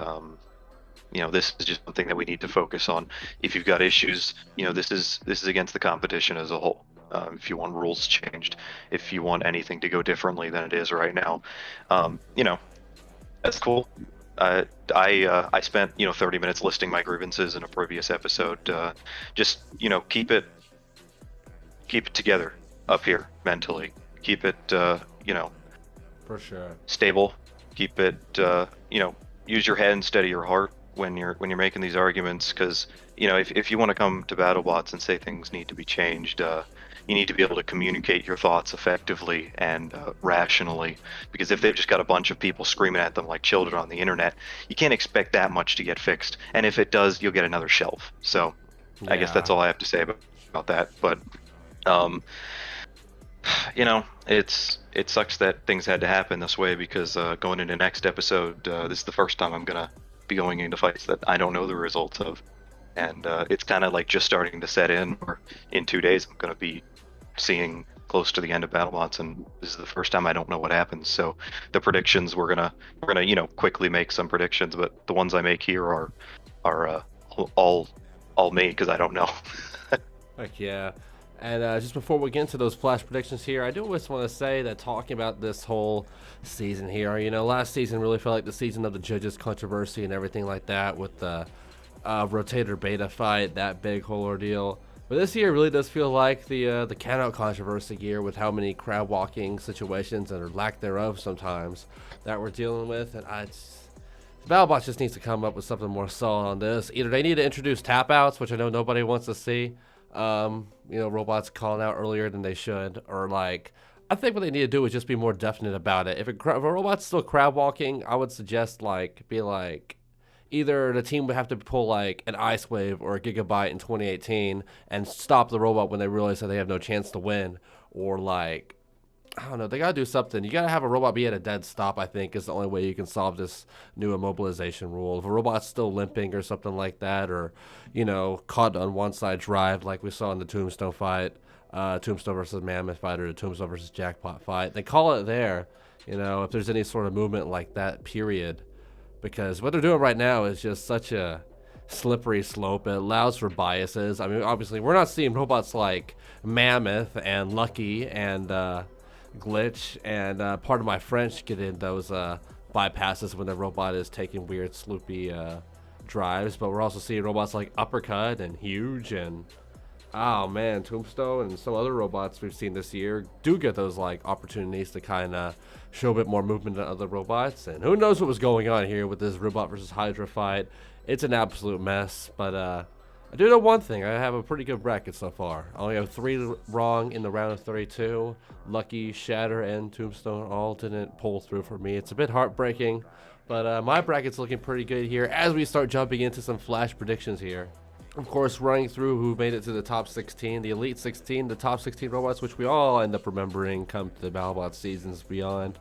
this is just something that we need to focus on. If you've got issues, this is against the competition as a whole. If you want rules changed, if you want anything to go differently than it is right now, that's cool. I spent 30 minutes listing my grievances in a previous episode. Just keep it together up here mentally. Keep it For sure. stable. Keep it use your head instead of your heart when you're making these arguments, because if you want to come to BattleBots and say things need to be changed, you need to be able to communicate your thoughts effectively and rationally, because if they've just got a bunch of people screaming at them like children on the internet, you can't expect that much to get fixed, and if it does, you'll get another shelf. So I guess that's all I have to say about that. But it sucks that things had to happen this way, because going into next episode, this is the first time I'm gonna be going into fights that I don't know the results of, and it's kind of like just starting to set in. Or in 2 days, I'm gonna be seeing close to the end of BattleBots, and this is the first time I don't know what happens. So the predictions, we're gonna quickly make some predictions, but the ones I make here are all me, because I don't know. Heck yeah. And just before we get into those flash predictions here, I do always want to say that talking about this whole season here, last season really felt like the season of the judges controversy and everything like that, with the Rotator beta fight, that big whole ordeal. But this year really does feel like the countout controversy year, with how many crab walking situations, or lack thereof sometimes, that we're dealing with. And BattleBots just needs to come up with something more solid on this. Either they need to introduce tap outs, which I know nobody wants to see. Robots calling out earlier than they should, or I think what they need to do is just be more definite about it. If a robot's still crab walking, I would suggest either the team would have to pull an Ice Wave or a Gigabyte in 2018 and stop the robot when they realize that they have no chance to win, or I don't know, they gotta do something. You gotta have a robot be at a dead stop, I think, is the only way you can solve this new immobilization rule. If a robot's still limping or something like that, or, caught on one side drive like we saw in the Tombstone fight, Tombstone versus Mammoth fight, or the Tombstone versus Jackpot fight, they call it there, if there's any sort of movement like that, period. Because what they're doing right now is just such a slippery slope. It allows for biases. I mean, obviously, we're not seeing robots like Mammoth and Lucky and glitch, and part of my French get in those bypasses when the robot is taking weird sloopy drives. But we're also seeing robots like Uppercut and Huge and oh man, Tombstone and some other robots we've seen this year do get those like opportunities to kind of show a bit more movement than other robots. And who knows what was going on here with this robot versus Hydra fight. It's an absolute mess, but I do know one thing. I have a pretty good bracket so far. I only have 3 wrong in the round of 32. Lucky, Shatter, and Tombstone all didn't pull through for me. It's a bit heartbreaking, but my bracket's looking pretty good here as we start jumping into some flash predictions here. Of course, running through who made it to the top 16, the Elite 16, the top 16 robots, which we all end up remembering come to the Battlebots seasons beyond.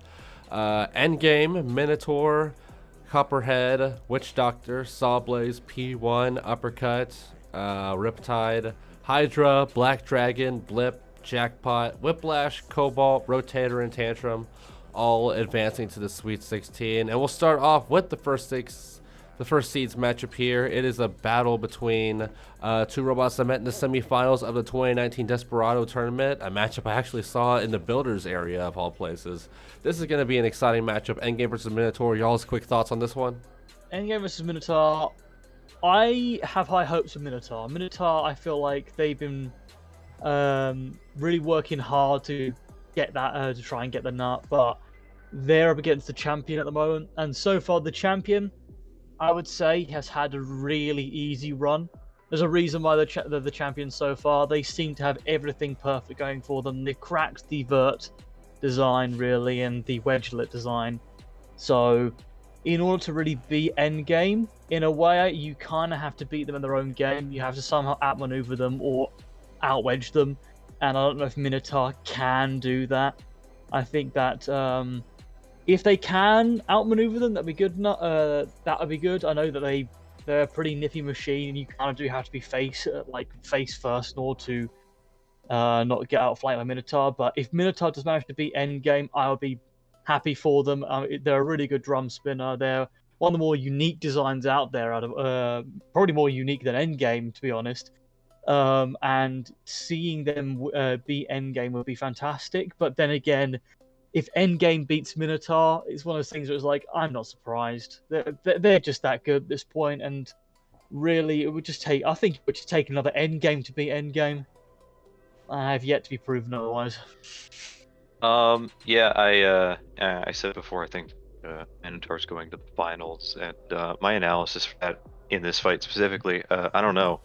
Endgame, Minotaur, Copperhead, Witch Doctor, Sawblaze, P1, Uppercut, Riptide, Hydra, Black Dragon, Blip, Jackpot, Whiplash, Cobalt, Rotator, and Tantrum, all advancing to the Sweet 16. And we'll start off with the first seeds matchup here. It is a battle between 2 robots that met in the semifinals of the 2019 Desperado tournament, a matchup I actually saw in the Builders area of all places. This is going to be an exciting matchup. Endgame versus Minotaur. Y'all's quick thoughts on this one? Endgame versus Minotaur. I have high hopes for Minotaur. Minotaur, I feel like they've been really working hard to get that, to try and get the nut, but they're up against the champion at the moment, and so far the champion, I would say, has had a really easy run. There's a reason why they're the champions so far. They seem to have everything perfect going for them. They've cracked the vert design, really, and the wedgelet design. So, in order to really beat Endgame, in a way, you kind of have to beat them in their own game. You have to somehow outmaneuver them or outwedge them. And I don't know if Minotaur can do that. I think that if they can outmaneuver them, that'd be good. That would be good. I know that they're a pretty nippy machine, and you kind of do have to be face first in order to not get outflanked by Minotaur. But if Minotaur does manage to beat Endgame, I'll be happy for them. They're a really good drum spinner. They're one of the more unique designs out there. Probably more unique than Endgame, to be honest. And seeing them beat Endgame would be fantastic. But then again, if Endgame beats Minotaur, it's one of those things where it's like, I'm not surprised. They're just that good at this point, and really, it would just take. I think it would just take another Endgame to beat Endgame. I have yet to be proven otherwise. Yeah, I said before, I think Minotaur's going to the finals, and my analysis for that in this fight specifically, I don't know.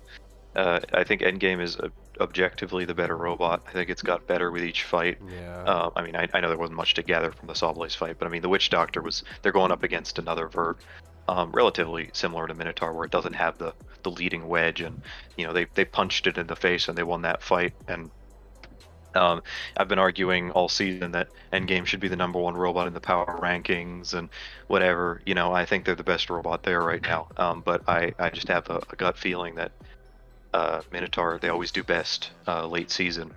I think Endgame is objectively the better robot. I think it's got better with each fight. Yeah. I mean, I know there wasn't much to gather from the Sawblaze fight, but I mean, the Witch Doctor they're going up against another vert, relatively similar to Minotaur, where it doesn't have the leading wedge, and you know they punched it in the face and they won that fight. And I've been arguing all season that Endgame should be the #1 robot in the power rankings and whatever. You know, I think they're the best robot there right now. But I just have a gut feeling that Minotaur, they always do best late season,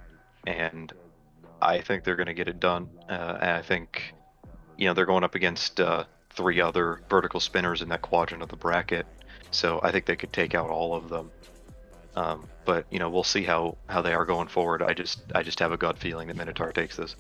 and I think they're going to get it done. And I think, you know, they're going up against 3 other vertical spinners in that quadrant of the bracket, so I think they could take out all of them. But you know, we'll see how they are going forward. I just have a gut feeling that Minotaur takes this.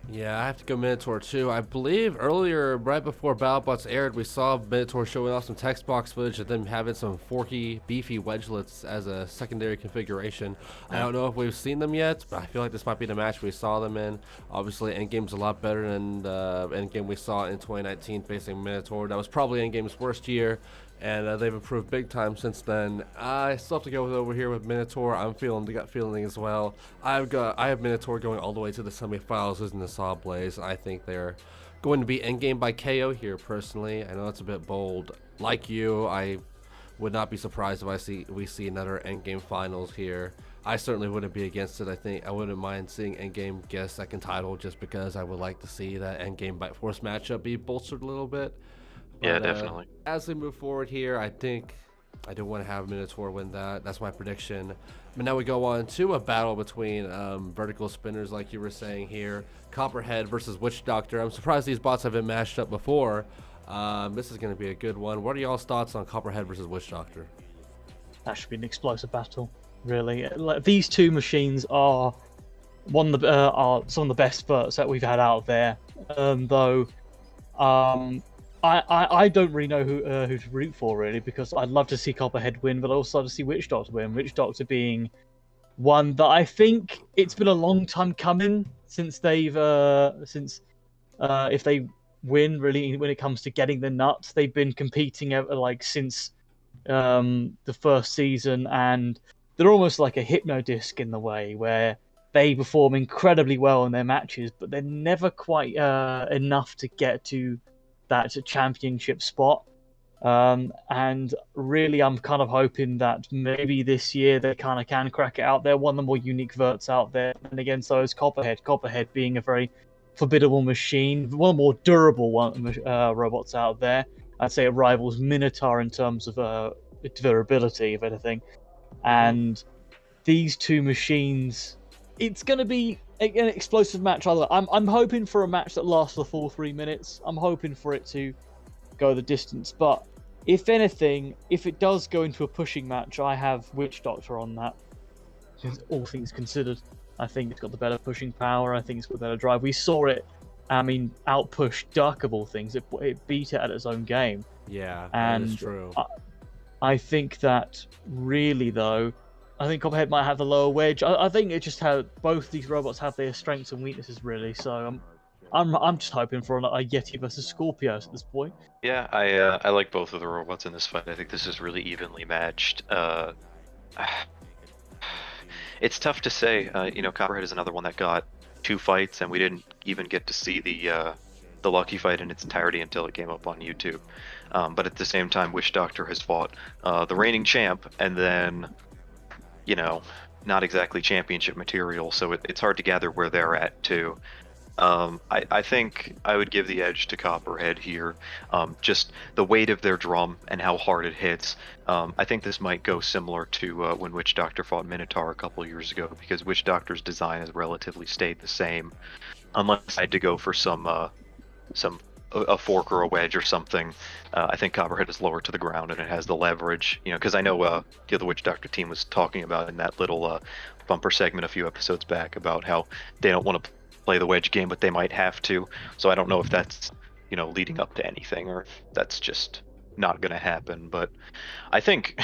Yeah, I have to go Minotaur too. I believe earlier, right before Battlebots aired, we saw Minotaur showing off some text box footage of them having some forky, beefy wedgelets as a secondary configuration. I don't know if we've seen them yet, but I feel like this might be the match we saw them in. Obviously, Endgame's a lot better than the Endgame we saw in 2019 facing Minotaur. That was probably Endgame's worst year, and they've improved big time since then. I still have to go over here with Minotaur. I'm feeling the gut feeling as well. I have Minotaur going all the way to the semifinals using the Sawblaze. I think they're going to be Endgame by KO here. Personally, I know it's a bit bold. Like you, I would not be surprised if we see another Endgame finals here. I certainly wouldn't be against it. I think I wouldn't mind seeing Endgame get a second title, just because I would like to see that Endgame by force matchup be bolstered a little bit. But, Yeah, definitely. As we move forward here, I think I do want to have Minotaur win that. That's my prediction. But now we go on to a battle between vertical spinners, like you were saying here. Copperhead versus Witch Doctor. I'm surprised these bots have been matched up before. This is going to be a good one. What are y'all's thoughts on Copperhead versus Witch Doctor? That should be an explosive battle, really. Like, these two machines are one of the are some of the best verts that we've had out there. Though, I don't really know who to root for really, because I'd love to see Copperhead win, but I also love to see Witch Doctor win. Witch Doctor being one that I think it's been a long time coming since they've if they win really when it comes to getting the nuts, they've been competing like since the first season, and they're almost like a hypno disc in the way where they perform incredibly well in their matches, but they're never quite enough to get to that championship spot. And really, I'm kind of hoping that maybe this year they kind of can crack it out there. One of the more unique verts out there, and again, so is Copperhead. Copperhead being a very formidable machine, one of the more durable robots out there. I'd say it rivals Minotaur in terms of durability, if anything. And these two machines, it's going to be an explosive match. I'm hoping for a match that lasts the full 3 minutes. I'm hoping for it to go the distance, but if anything, if it does go into a pushing match, I have Witch Doctor on that. All things considered, I think it's got the better pushing power. I think it's got the better drive. We saw it, outpush Duck of all things. It beat it at its own game. Yeah, and that is true. I think that really though, I think Copperhead might have the lower wedge. I think it just had both these robots have their strengths and weaknesses really. So I'm just hoping for a Yeti versus Scorpios at this point. Yeah, I like both of the robots in this fight. I think this is really evenly matched. It's tough to say. Copperhead is another one that got 2 fights, and we didn't even get to see the Lucky fight in its entirety until it came up on YouTube. But at the same time, Witch Doctor has fought the reigning champ, and then, not exactly championship material. So it's hard to gather where they're at too. I think I would give the edge to Copperhead here. Just the weight of their drum and how hard it hits. I think this might go similar to when Witch Doctor fought Minotaur a couple years ago, because Witch Doctor's design has relatively stayed the same, unless I had to go for a fork or a wedge or something. I think Copperhead is lower to the ground and it has the leverage. Because I know the other Witch Doctor team was talking about in that little bumper segment a few episodes back about how they don't want to play the wedge game, but they might have to. So I don't know if that's leading up to anything, or if that's just not going to happen. But I think,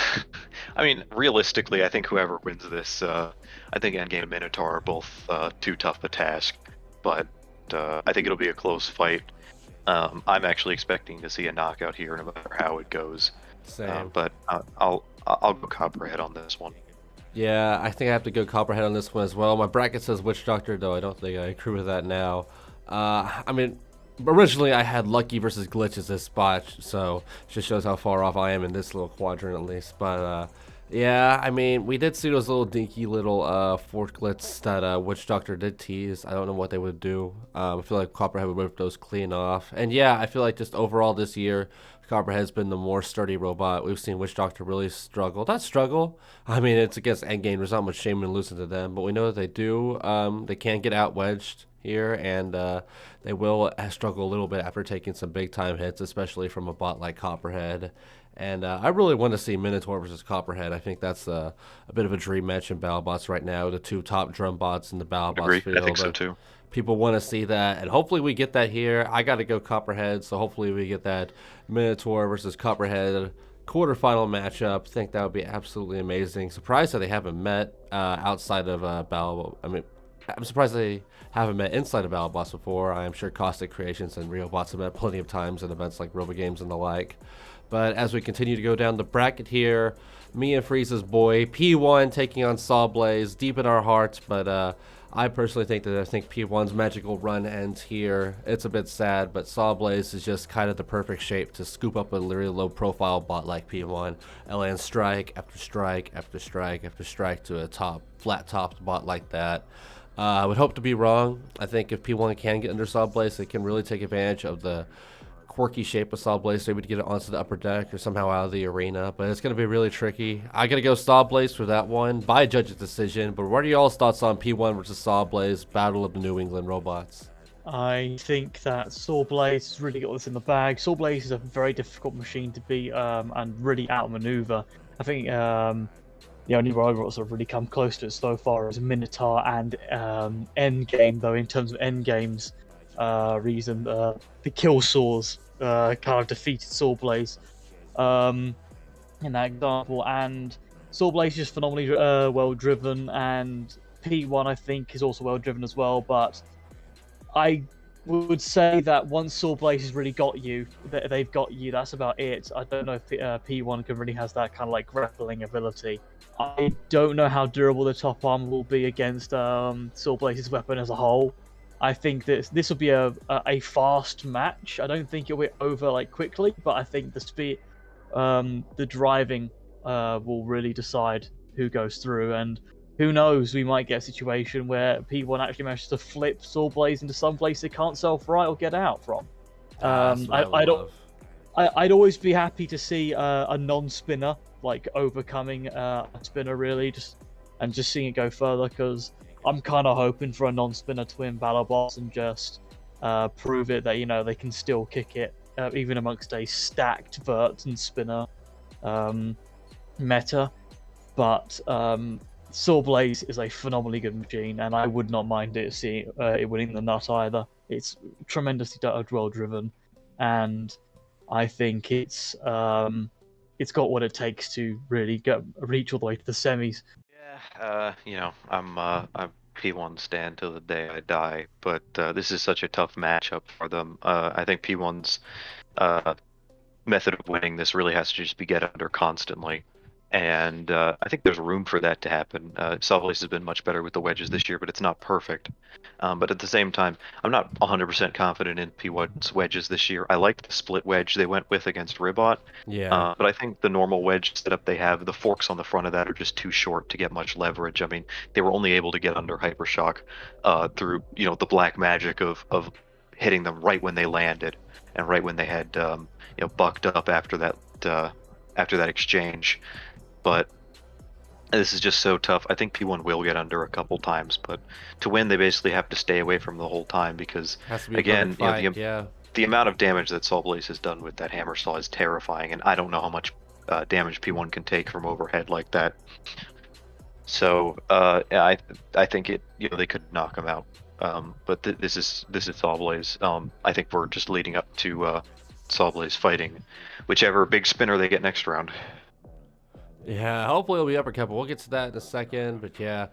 realistically, I think whoever wins this, I think Endgame and Minotaur are both too tough a task. But I think it'll be a close fight. I'm actually expecting to see a knockout here, no matter how it goes. Same. But I'll go Copperhead on this one. Yeah, I think I have to go Copperhead on this one as well. My bracket says Witch Doctor, though I don't think I agree with that now. Originally I had Lucky versus Glitch as this spot, so it just shows how far off I am in this little quadrant at least. But yeah, we did see those little dinky little forklets that Witch Doctor did tease. I don't know what they would do. I feel like Copperhead would rip those clean off. And yeah, I feel like just overall this year, Copperhead's been the more sturdy robot. We've seen Witch Doctor really struggle. Not struggle. It's against Endgame. There's not much shame in losing to them, but we know that they do. They can get out wedged here, and they will struggle a little bit after taking some big time hits, especially from a bot like Copperhead. And I really want to see Minotaur versus Copperhead. I think that's a bit of a dream match in Battlebots right now. The two top drum bots in the Battlebots field. I think so too. People want to see that, and hopefully we get that here. I got to go Copperhead, so hopefully we get that Minotaur versus Copperhead quarterfinal matchup. I think that would be absolutely amazing. Surprised that they haven't met outside of Battle. I'm surprised they haven't met inside of Battlebots before. I'm sure Caustic Creations and RioBots have met plenty of times in events like RoboGames and the like. But as we continue to go down the bracket here, me and Frieza's boy P1 taking on Sawblaze, deep in our hearts, but I personally think P1's magical run ends here. It's a bit sad, but Sawblaze is just kind of the perfect shape to scoop up a really low-profile bot like P1 and land strike after strike after strike after strike to a flat-topped bot like that. I would hope to be wrong. I think if P1 can get under Sawblaze, they can really take advantage of the quirky shape of Sawblaze, so maybe to get it onto the upper deck or somehow out of the arena, but it's going to be really tricky. I got to go Sawblaze for that one by judge's decision, but what are y'all's thoughts on P1 versus Sawblaze, Battle of the New England Robots? I think that Sawblaze has really got this in the bag. Sawblaze is a very difficult machine to beat and really outmaneuver. I think The only robots that have really come close to it so far is Minotaur and Endgame, though in terms of Endgame's reason, the Kill Saws kind of defeated Sawblaze in that example, and Sawblaze is just phenomenally well driven, and P1 I think is also well driven as well, but I would say that once Sawblaze has really got you, they've got you. That's about it. I don't know if P1 can really has that kind of like grappling ability. I don't know how durable the top arm will be against Sawblaze's weapon as a whole. I think this will be a fast match. I don't think it'll be over like quickly, but I think the speed, the driving, will really decide who goes through. And who knows, we might get a situation where P1 actually manages to flip Sawblaze into some place they can't self-right or get out from. I'd always be happy to see a non-spinner like overcoming a spinner, really, just seeing it go further, because I'm kind of hoping for a non-spinner to win Battlebots and just prove it that they can still kick it even amongst a stacked vert and spinner meta. But Sawblaze is a phenomenally good machine, and I would not mind it winning the nut either. It's tremendously well driven, and I think it's got what it takes to really reach all the way to the semis. Yeah, I'm P1 stand till the day I die, but this is such a tough matchup for them. I think P1's method of winning this really has to just be get under constantly. And I think there's room for that to happen. Sawblaze has been much better with the wedges this year, but it's not perfect. But at the same time, I'm not 100% confident in P1's wedges this year. I liked the split wedge they went with against Ribot. Yeah. But I think the normal wedge setup they have, the forks on the front of that are just too short to get much leverage. I mean, they were only able to get under Hypershock through, the black magic of hitting them right when they landed and right when they had, bucked up after that exchange. But this is just so tough. I think P1 will get under a couple times, but to win, they basically have to stay away from the whole time because, again, the amount of damage that Sawblaze has done with that hammer saw is terrifying, and I don't know how much damage P1 can take from overhead like that. So I think they could knock him out. But this is Sawblaze. I think we're just leading up to Sawblaze fighting whichever big spinner they get next round. Yeah, hopefully it'll be Uppercut, but we'll get to that in a second. But yeah,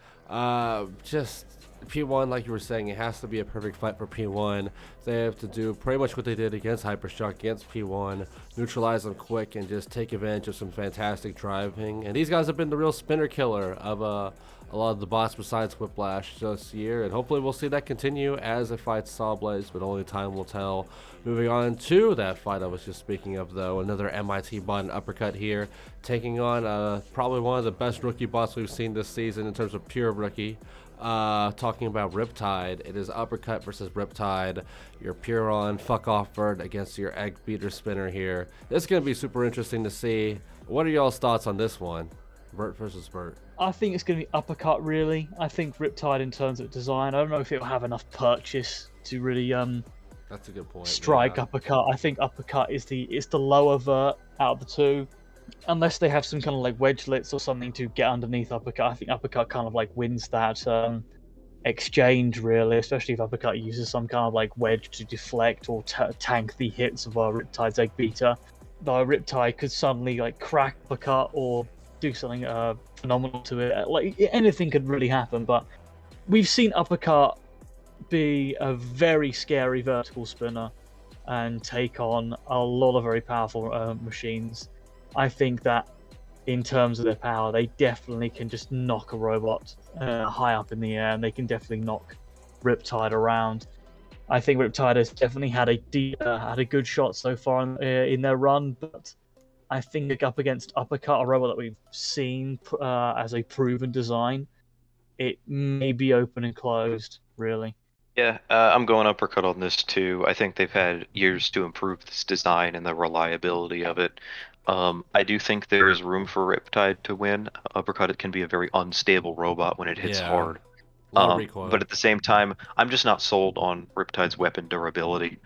just P1, like you were saying, it has to be a perfect fight for P1. They have to do pretty much what they did against Hypershock, against P1, neutralize them quick and just take advantage of some fantastic driving. And these guys have been the real spinner killer of a lot of the bots besides Whiplash this year, and hopefully we'll see that continue as it fights Sawblaze, but only time will tell. Moving on to that fight I was just speaking of, though, another MIT bot and Uppercut here, taking on probably one of the best rookie bots we've seen this season in terms of pure rookie. Talking about Riptide, it is Uppercut versus Riptide, your pure on fuck off vert against your egg beater spinner here. This is going to be super interesting to see. What are y'all's thoughts on this one? Vert versus vert. I think it's going to be Uppercut, really. I think Riptide, in terms of design, I don't know if it'll have enough purchase to really that's a good point. Strike yeah. Uppercut. I think Uppercut is the lower vert out of the two. Unless they have some kind of like wedgelets or something to get underneath Uppercut, I think Uppercut kind of like wins that exchange, really, especially if Uppercut uses some kind of like wedge to deflect or tank the hits of Riptide's egg beater. Though Riptide could suddenly like crack Uppercut or do something phenomenal to it. Like anything could really happen, but we've seen Uppercut be a very scary vertical spinner and take on a lot of very powerful machines. I think that in terms of their power, they definitely can just knock a robot high up in the air, and they can definitely knock Riptide around. I think Riptide has definitely had a good shot so far in their run, but I think up against Uppercut, a robot that we've seen as a proven design, it may be open and closed, really. Yeah, I'm going Uppercut on this too. I think they've had years to improve this design and the reliability of it. I do think there is room for Riptide to win. Uppercut can be a very unstable robot when it hits hard. But at the same time, I'm just not sold on Riptide's weapon durability.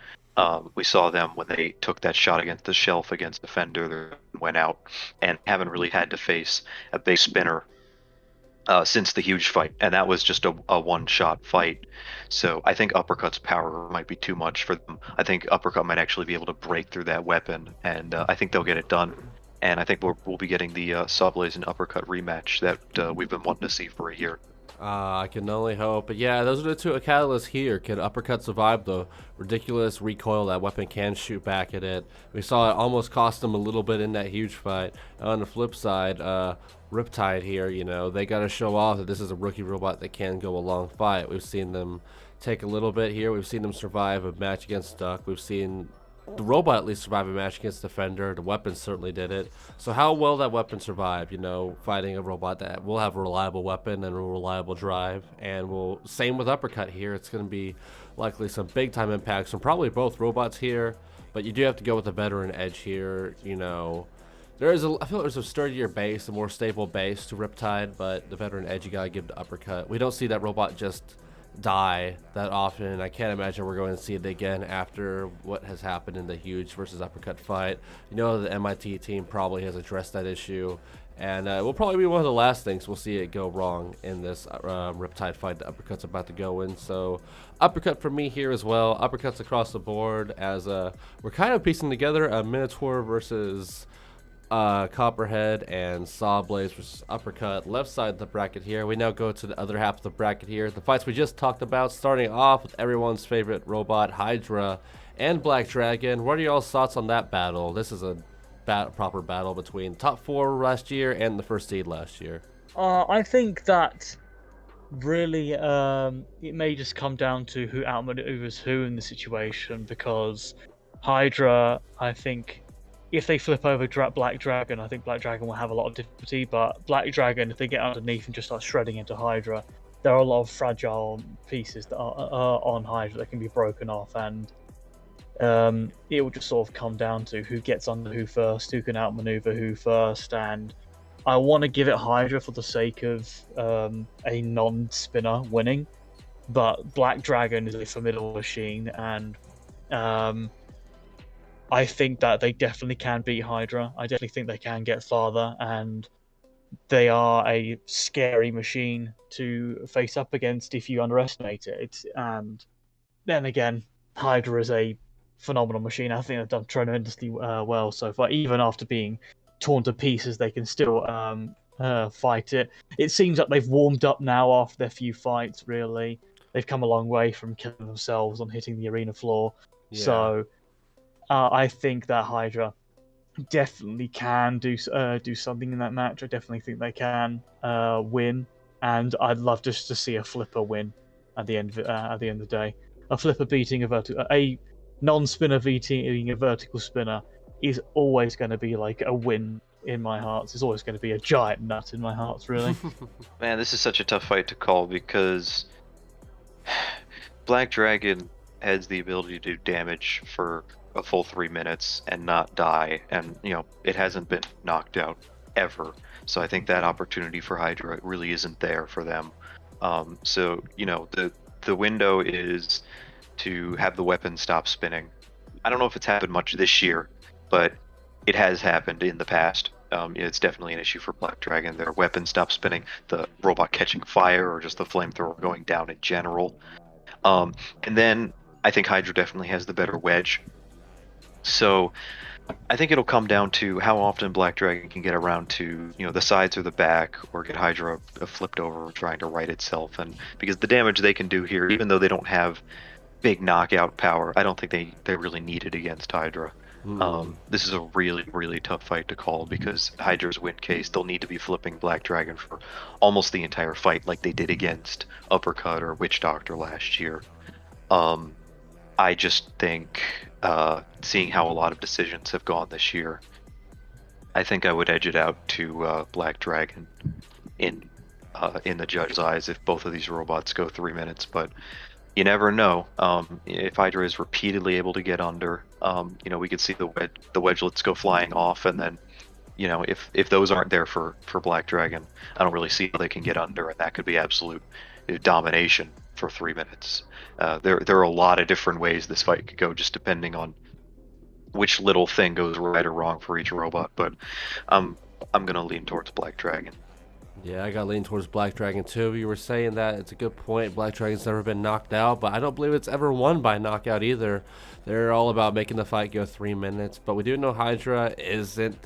We saw them when they took that shot against the shelf against Defender that went out, and haven't really had to face a big spinner since the huge fight, and that was just a one-shot fight. So I think Uppercut's power might be too much for them. I think Uppercut might actually be able to break through that weapon, and I think they'll get it done. And I think we'll be getting the Sawblaze and Uppercut rematch that we've been wanting to see for a year. I can only hope. But yeah, those are the two catalysts here. Can Uppercut survive the ridiculous recoil that weapon can shoot back at it? We saw it almost cost them a little bit in that huge fight. On the flip side, Riptide here, they got to show off that this is a rookie robot that can go a long fight. We've seen them take a little bit here. We've seen them survive a match against Duck. We've seen the robot at least survived a match against Defender. The weapon certainly did it. So how will that weapon survive? Fighting a robot that will have a reliable weapon and a reliable drive, and same with Uppercut here. It's going to be likely some big time impacts from probably both robots here, but you do have to go with the veteran edge here. I feel like there's a sturdier base, a more stable base to Riptide, but the veteran edge you gotta give to Uppercut. We don't see that robot just die that often. I can't imagine we're going to see it again after what has happened in the huge versus Uppercut fight. The MIT team probably has addressed that issue, and it will probably be one of the last things we'll see it go wrong in this Riptide fight that Uppercut's about to go in. So Uppercut for me here as well. Uppercuts across the board, as we're kind of piecing together a Minotaur versus Copperhead and Sawblaze versus Uppercut. Left side of the bracket here. We now go to the other half of the bracket here. The fights we just talked about, starting off with everyone's favorite robot, Hydra and Black Dragon. What are y'all's thoughts on that battle? This is a proper battle between top 4 last year and the first seed last year. I think that really it may just come down to who outmaneuvers who in the situation, because Hydra, I think, if they flip over Black Dragon, I think Black Dragon will have a lot of difficulty, but Black Dragon, if they get underneath and just start shredding into Hydra, there are a lot of fragile pieces that are on Hydra that can be broken off, and it will just sort of come down to who gets under who first, who can outmaneuver who first, and I want to give it Hydra for the sake of a non-spinner winning, but Black Dragon is a formidable machine, and I think that they definitely can beat Hydra. I definitely think they can get farther, and they are a scary machine to face up against if you underestimate it. And then again, Hydra is a phenomenal machine. I think they've done tremendously well so far. Even after being torn to pieces, they can still fight it. It seems like they've warmed up now after their few fights, really. They've come a long way from killing themselves on hitting the arena floor. Yeah. So I think that Hydra definitely can do something in that match. I definitely think they can win, and I'd love just to see a flipper win at the end of the day. A flipper beating a non-spinner beating a vertical spinner is always going to be like a win in my heart. It's always going to be a giant nut in my heart, really. Man, this is such a tough fight to call because Black Dragon has the ability to do damage for a full 3 minutes and not die, and it hasn't been knocked out ever. So I think that opportunity for Hydra really isn't there for them. So the window is to have the weapon stop spinning. I don't know if it's happened much this year, but it has happened in the past. It's definitely an issue for Black Dragon. Their weapon stops spinning, the robot catching fire, or just the flamethrower going down in general. And then I think Hydra definitely has the better wedge. So I think it'll come down to how often Black Dragon can get around to the sides or the back, or get Hydra flipped over trying to right itself. And because the damage they can do here, even though they don't have big knockout power, I don't think they really need it against Hydra. This is a really, really tough fight to call, because Hydra's win case, they'll need to be flipping Black Dragon for almost the entire fight, like they did against Uppercut or Witch Doctor last year. I just think, seeing how a lot of decisions have gone this year, I think I would edge it out to Black Dragon in the judge's eyes if both of these robots go 3 minutes. But you never know. If Hydra is repeatedly able to get under, we could see the wedgelets go flying off, and then, if those aren't there for Black Dragon, I don't really see how they can get under, and that could be absolute domination for 3 minutes. There are a lot of different ways this fight could go, just depending on which little thing goes right or wrong for each robot. But I'm gonna lean towards Black Dragon. Yeah, I got leaning towards Black Dragon too. You were saying that it's a good point. Black Dragon's never been knocked out, but I don't believe it's ever won by knockout either. They're all about making the fight go 3 minutes, but we do know Hydra isn't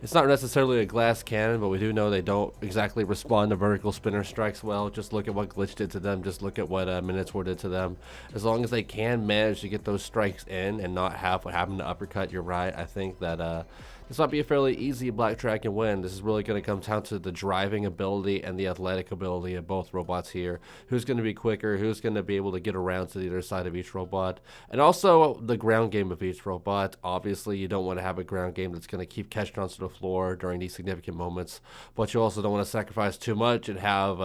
it's not necessarily a glass cannon, but we do know they don't exactly respond to vertical spinner strikes well. Just look at what Glitch did to them. Just look at what Minotaur did to them. As long as they can manage to get those strikes in and not have what happened to Uppercut, you're right. I think that this might be a fairly easy Black Dragon win. This is really going to come down to the driving ability and the athletic ability of both robots here. Who's going to be quicker? Who's going to be able to get around to the other side of each robot? And also the ground game of each robot. Obviously, you don't want to have a ground game that's going to keep catching onto the floor during these significant moments. But you also don't want to sacrifice too much and have,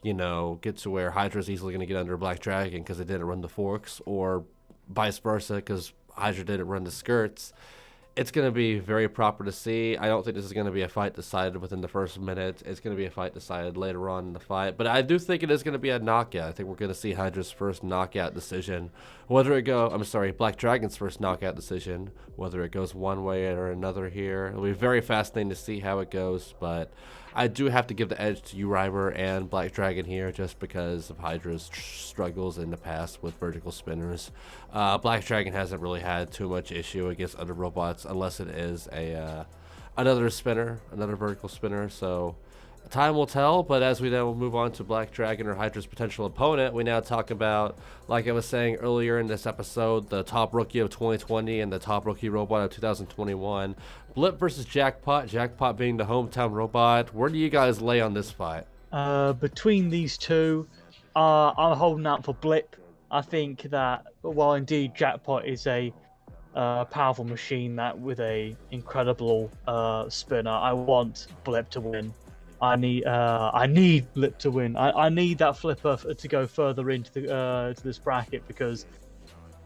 get to where Hydra's easily going to get under Black Dragon because it didn't run the forks, or vice versa because Hydra didn't run the skirts. It's going to be very proper to see. I don't think this is going to be a fight decided within the first minute. It's going to be a fight decided later on in the fight. But I do think it is going to be a knockout. I think we're going to see Hydra's first knockout decision. Black Dragon's first knockout decision. Whether it goes one way or another here. It'll be very fascinating to see how it goes. But I do have to give the edge to Hyzer and Black Dragon here just because of Hydra's struggles in the past with vertical spinners. Black Dragon hasn't really had too much issue against other robots unless it is another vertical spinner. So time will tell, but as we now move on to Black Dragon or Hydra's potential opponent, we now talk about, like I was saying earlier in this episode, the top rookie of 2020 and the top rookie robot of 2021. Blip versus Jackpot, Jackpot being the hometown robot. Where do you guys lay on this fight? Between these two, I'm holding out for Blip. I think that, while indeed Jackpot is a powerful machine that with a incredible spinner, I want Blip to win. I need Blip to win. I need that flipper to go further into to this bracket because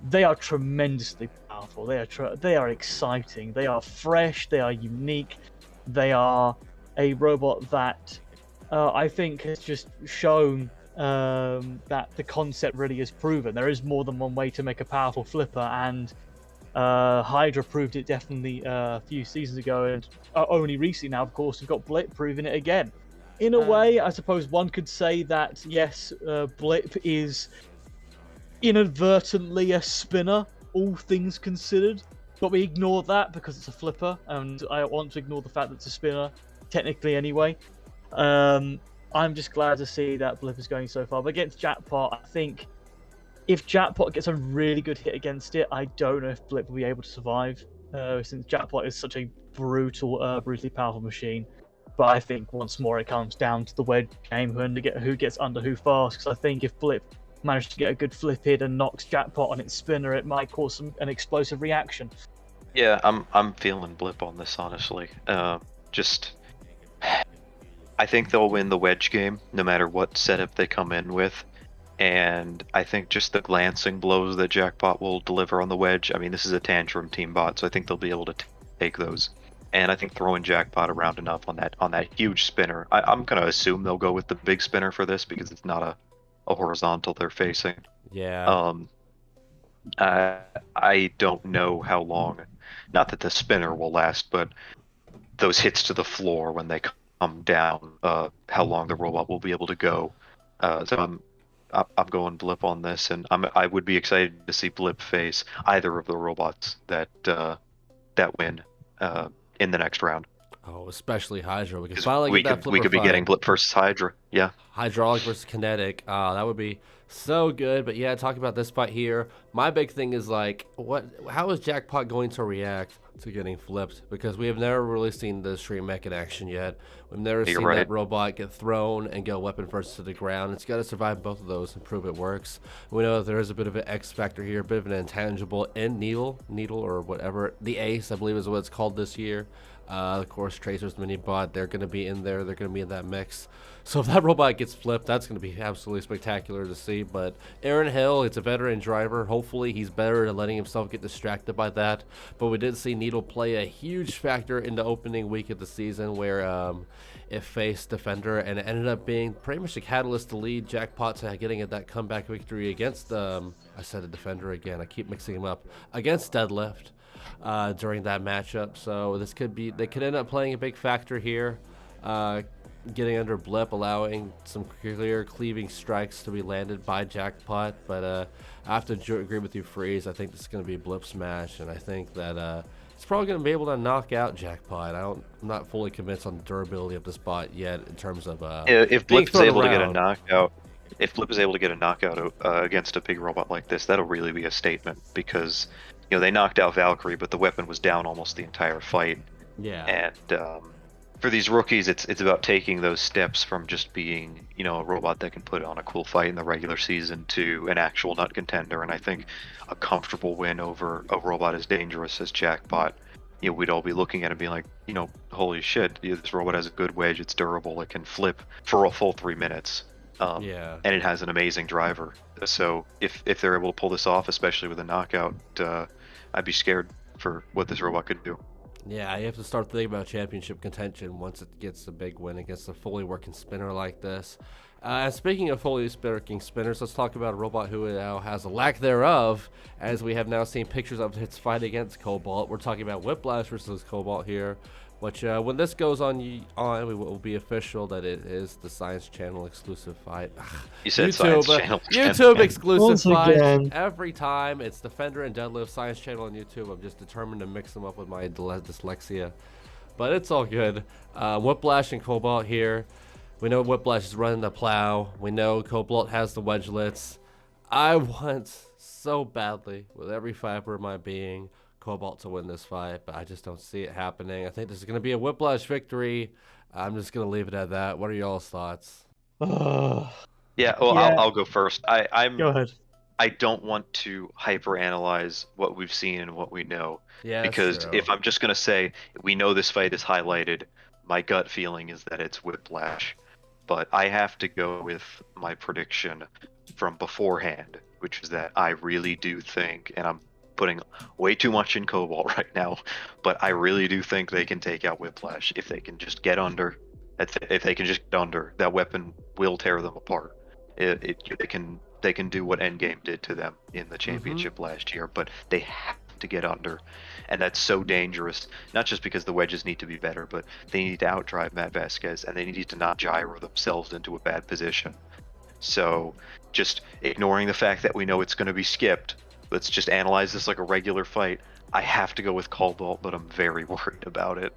they are tremendously powerful. They are exciting. They are fresh. They are unique. They are a robot that I think has just shown that the concept really is proven. There is more than one way to make a powerful flipper, and Hydra proved it definitely a few seasons ago, and only recently now, of course, we've got Blip proving it again. In a way, I suppose one could say that, yes, Blip is inadvertently a spinner, all things considered, but we ignore that because it's a flipper, and I want to ignore the fact that it's a spinner, technically anyway. I'm just glad to see that Blip is going so far. But against Jackpot, I think if Jackpot gets a really good hit against it, I don't know if Blip will be able to survive, since Jackpot is such a brutally powerful machine. But I think once more it comes down to the wedge game, who gets under who fast. Because I think if Blip managed to get a good flip hit and knocks Jackpot on its spinner, it might cause an explosive reaction. Yeah, I'm feeling Blip on this, honestly. I think they'll win the wedge game no matter what setup they come in with. And I think just the glancing blows that Jackpot will deliver on the wedge. I mean, this is a tantrum team bot, so I think they'll be able to take those. And I think throwing Jackpot around enough on that huge spinner. I'm gonna assume they'll go with the big spinner for this because it's not a horizontal they're facing. Yeah. I don't know how long. Not that the spinner will last, but those hits to the floor when they come down, how long the robot will be able to go. So I'm going Blip on this, and I would be excited to see Blip face either of the robots that win in the next round. Oh, especially Hydra. We can finally get that flipper we could be fight. getting Blip versus Hydra. Yeah. Hydraulic versus kinetic. That would be so good. But yeah, talking about this fight here, my big thing is like, how is Jackpot going to react to getting flipped? Because we have never really seen the Stream Mech in action yet. We've never seen that robot get thrown and go weapon first to the ground. It's got to survive both of those and prove it works. We know that there is a bit of an X factor here, a bit of an intangible in Needle or whatever. The Ace, I believe, is what it's called this year. Of course, Tracer's mini bot, they're going to be in there. They're going to be in that mix. So if that robot gets flipped, that's going to be absolutely spectacular to see. But Aaron Hill, it's a veteran driver. Hopefully he's better at letting himself get distracted by that. But we did see Needle play a huge factor in the opening week of the season where it faced Defender, and it ended up being pretty much the catalyst to lead Jackpot to getting that comeback victory against, I said a Defender again. I keep mixing him up. Against Deadlift. During that matchup, so they could end up playing a big factor here. getting under Blip, allowing some clear cleaving strikes to be landed by Jackpot. But I have to agree with you, Freeze. I think this is going to be Blip's match, and I think that it's probably going to be able to knock out Jackpot. I'm not fully convinced on the durability of this bot yet in terms of if being Blip is thrown able to get a around. knockout, if Blip is able to get a knockout against a big robot like this, that'll really be a statement because they knocked out Valkyrie, but the weapon was down almost the entire fight. Yeah. And for these rookies, it's about taking those steps from just being a robot that can put on a cool fight in the regular season to an actual nut contender. And I think a comfortable win over a robot as dangerous as Jackpot, we'd all be looking at it and being like, holy shit, this robot has a good wedge, it's durable, it can flip for a full 3 minutes. Yeah. And it has an amazing driver. So if they're able to pull this off, especially with a knockout, I'd be scared for what this robot could do. Yeah, you have to start thinking about championship contention once it gets a big win against a fully working spinner like this. And speaking of fully working spinners, let's talk about a robot who now has a lack thereof, as we have now seen pictures of its fight against Cobalt. We're talking about Whiplash versus Cobalt here, which when this goes on, it will be official that it is the Science Channel exclusive fight. You said YouTube, Science Channel. YouTube exclusive Once fight. again. Every time it's Defender and Deadlift Science Channel on YouTube. I'm just determined to mix them up with my dyslexia, but it's all good. Whiplash and Cobalt here. We know Whiplash is running the plow. We know Cobalt has the wedgelets. I want so badly, with every fiber of my being, Cobalt to win this fight, but I just don't see it happening. I think this is going to be a Whiplash victory. I'm just going to leave it at that. What are y'all's thoughts? Yeah, well, Yeah. I'll go first. Go ahead. I don't want to hyper-analyze what we've seen and what we know. Yeah, Because true. if I'm just going to say, we know this fight is highlighted, my gut feeling is that it's Whiplash. But I have to go with my prediction from beforehand, which is that I really do think, and I'm putting way too much in Cobalt right now, but I really do think they can take out Whiplash if they can just get under. If they can just get under, that weapon will tear them apart. They can do what Endgame did to them in the championship last year, but they have to get under, and that's so dangerous. Not just because the wedges need to be better, but they need to outdrive Matt Vasquez, and they need to not gyro themselves into a bad position. So, just ignoring the fact that we know it's going to be skipped, let's just analyze this like a regular fight. I have to go with Cobalt, but I'm very worried about it.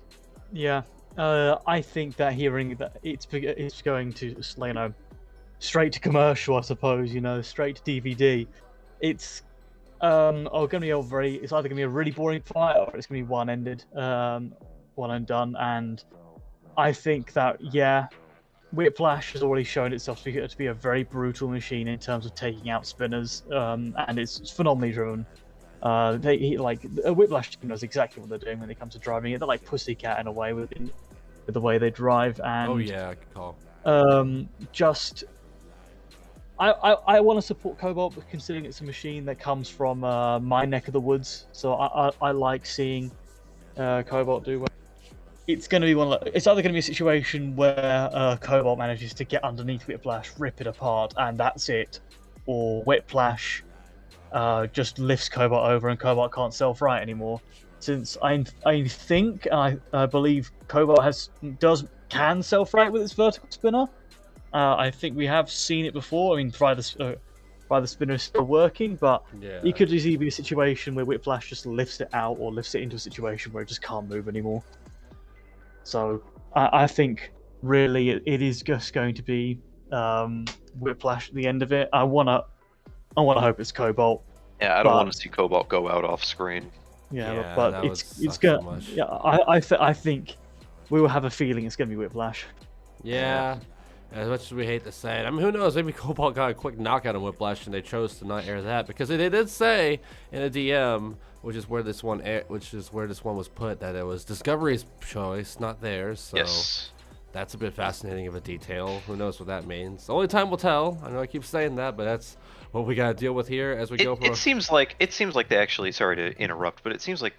Yeah, I think that hearing that it's going to, straight to commercial, I suppose, straight to DVD. It's going to be it's either going to be a really boring fight or it's going to be one-ended, one and done. And I think that, yeah, Whiplash has already shown itself to be a very brutal machine in terms of taking out spinners, and it's phenomenally driven. Whiplash team knows exactly what they're doing when it comes to driving it. They're like Pussycat in a way with the way they drive. And Oh yeah, I can call. I want to support Cobalt, but considering it's a machine that comes from my neck of the woods, so I like seeing Cobalt do well. It's going to be it's either going to be a situation where Cobalt manages to get underneath Whiplash, rip it apart, and that's it, or Whiplash just lifts Cobalt over and Cobalt can't self-right anymore. Since I think and I believe Cobalt can self-right with its vertical spinner. I think we have seen it before. I mean, the spinner is still working, but Yeah. it could easily be a situation where Whiplash just lifts it out or lifts it into a situation where it just can't move anymore. So I think really it is just going to be Whiplash at the end of it. I wanna hope it's Cobalt. Yeah, I don't want to see Cobalt go out off screen. Yeah, Yeah, but that would it's suck gonna. so much. Yeah, I think we will have a feeling it's gonna be Whiplash. Yeah. As much as we hate to say it, I mean, who knows? Maybe Cobalt got a quick knockout on Whiplash, and they chose to not air that because they did say in a DM, which is where this one was put, that it was Discovery's choice, not theirs. So Yes. that's a bit fascinating of a detail. Who knows what that means? Only time will tell. I know I keep saying that, but that's what we gotta deal with here as we go. It seems like they actually, sorry to interrupt, but it seems like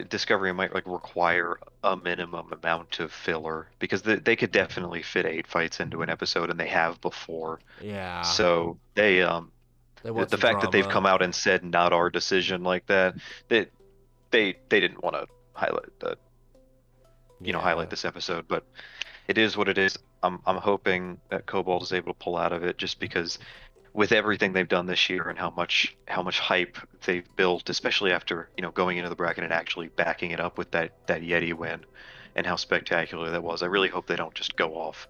Discovery might require a minimum amount of filler because they could definitely fit 8 fights into an episode, and they have before. Yeah. So They want the some fact that they've drama. come out and said not our decision like that, they didn't want to highlight highlight this episode, but it is what it is. I'm hoping that Cobalt is able to pull out of it, just because with everything they've done this year and how much hype they've built, especially after going into the bracket and actually backing it up with that Yeti win, and how spectacular that was. I really hope they don't just go off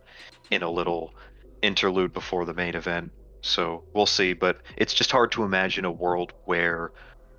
in a little interlude before the main event. So we'll see, but it's just hard to imagine a world where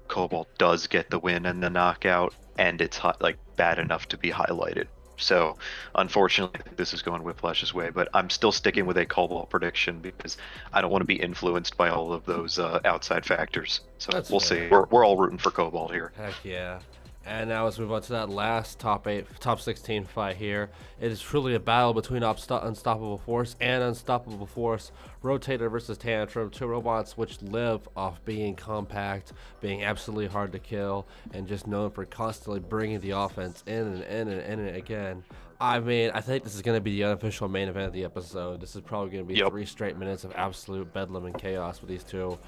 Cobalt does get the win and the knockout, and it's like bad enough to be highlighted. So, unfortunately, I think this is going Whiplash's way, but I'm still sticking with a Cobalt prediction because I don't want to be influenced by all of those outside factors. So That's we'll fair. see. We're all rooting for Cobalt here. Heck yeah. And now let's move on to that last top 16 fight here. It is truly a battle between Unstoppable Force and Unstoppable Force. Rotator versus Tantrum, two robots which live off being compact, being absolutely hard to kill, and just known for constantly bringing the offense in and in and in and again. I mean, I think this is going to be the unofficial main event of the episode. This is probably going to be 3 straight minutes of absolute bedlam and chaos with these two.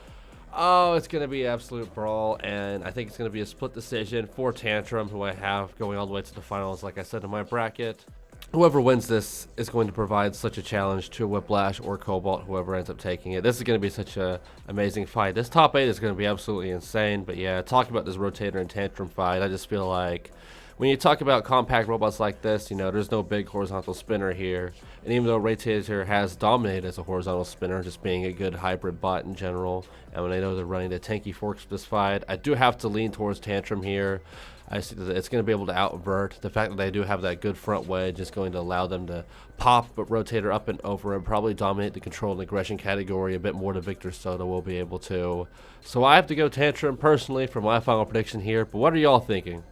Oh, it's going to be an absolute brawl, and I think it's going to be a split decision for Tantrum, who I have going all the way to the finals, like I said in my bracket. Whoever wins this is going to provide such a challenge to Whiplash or Cobalt, whoever ends up taking it. This is going to be such an amazing fight. This top 8 is going to be absolutely insane, but yeah, talking about this Rotator and Tantrum fight, I just feel like when you talk about compact robots like this, there's no big horizontal spinner here. And even though Rotator has dominated as a horizontal spinner, just being a good hybrid bot in general, and when I know they're running the tanky forks for this fight, I do have to lean towards Tantrum here. I see that it's going to be able to outvert. The fact that they do have that good front wedge is going to allow them to pop Rotator up and over and probably dominate the control and aggression category a bit more than Victor Soto will be able to. So I have to go Tantrum personally for my final prediction here, but what are y'all thinking?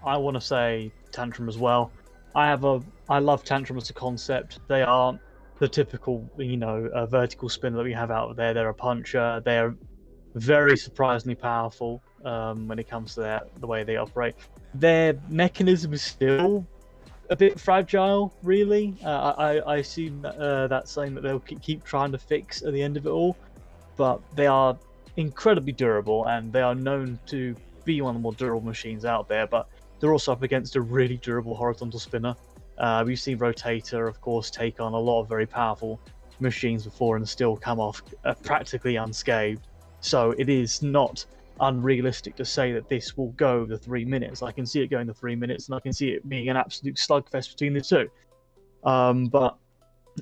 I want to say Tantrum as well. I love Tantrum as a concept. They aren't the typical, vertical spinner that we have out there. They're a puncher. They're very surprisingly powerful when it comes to the way they operate. Their mechanism is still a bit fragile, really. I assume that's something that they'll keep trying to fix at the end of it all. But they are incredibly durable, and they are known to be one of the more durable machines out there. But they're also up against a really durable horizontal spinner. We've seen Rotator, of course, take on a lot of very powerful machines before and still come off practically unscathed. So it is not unrealistic to say that this will go the 3 minutes. I can see it going the 3 minutes, and I can see it being an absolute slugfest between the two. But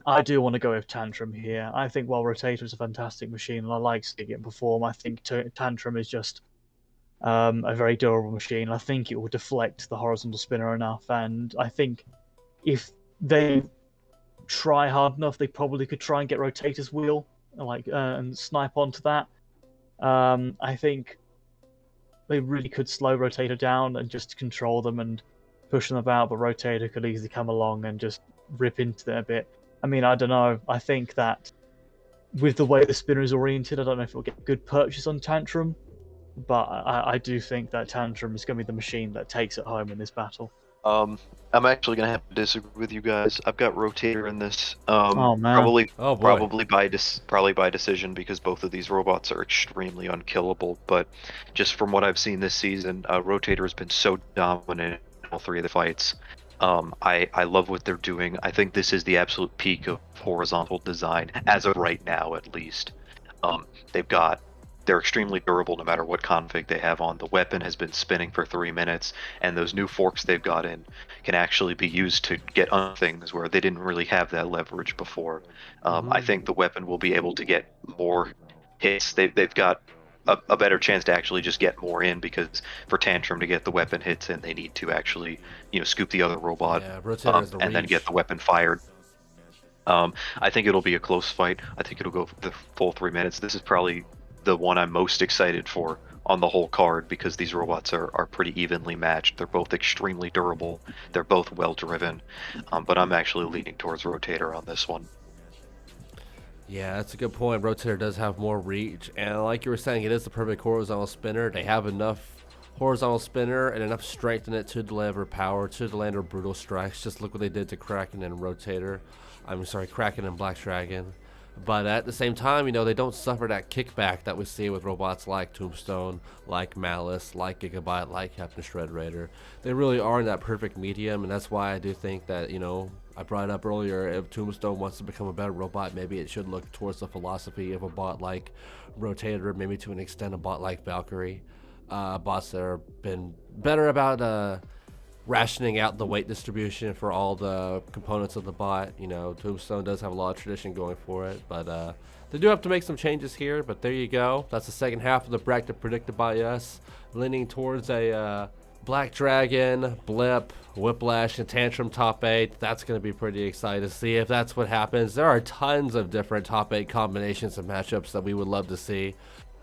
I do want to go with Tantrum here. I think while Rotator is a fantastic machine, and I like seeing it perform, I think Tantrum is just a very durable machine. I think it will deflect the horizontal spinner enough, and I think if they try hard enough, they probably could try and get Rotator's wheel and snipe onto that. I think they really could slow Rotator down and just control them and push them about, but Rotator could easily come along and just rip into them a bit. I mean, I don't know. I think that with the way the spinner is oriented, I don't know if it'll get good purchase on Tantrum, but I do think that Tantrum is going to be the machine that takes it home in this battle. I'm actually gonna have to disagree with you guys. I've got Rotator in this. Oh man. Probably by decision, because both of these robots are extremely unkillable. But just from what I've seen this season, Rotator has been so dominant in all 3 of the fights. I love what they're doing. I think this is the absolute peak of horizontal design as of right now, at least. They're extremely durable no matter what config they have on. The weapon has been spinning for 3 minutes, and those new forks they've got in can actually be used to get on things where they didn't really have that leverage before. I think the weapon will be able to get more hits. They've got a better chance to actually just get more in, because for Tantrum to get the weapon hits in, they need to actually scoop the other robot and then get the weapon fired. I think it'll be a close fight. I think it'll go for the full 3 minutes. This is probably the one I'm most excited for on the whole card, because these robots are pretty evenly matched. They're both extremely durable. They're both well driven, but I'm actually leaning towards Rotator on this one. Yeah, that's a good point. Rotator does have more reach, and like you were saying, it is the perfect horizontal spinner. They have enough horizontal spinner and enough strength in it to deliver power, to deliver brutal strikes. Just look what they did to Kraken and Rotator. Kraken and Black Dragon. But at the same time, they don't suffer that kickback that we see with robots like Tombstone, like Malice, like Gigabyte, like Captain Shrederator. They really are in that perfect medium, and that's why I do think that, I brought it up earlier, if Tombstone wants to become a better robot, maybe it should look towards the philosophy of a bot like Rotator, maybe to an extent a bot like Valkyrie. Bots that have been better about rationing out the weight distribution for all the components of the bot. Tombstone does have a lot of tradition going for it, but they do have to make some changes here. But there you go. That's the second half of the bracket predicted by us, leaning towards a Black Dragon, Blip, Whiplash, and Tantrum top 8. That's going to be pretty exciting to see if that's what happens. There are tons of different top 8 combinations and matchups that we would love to see.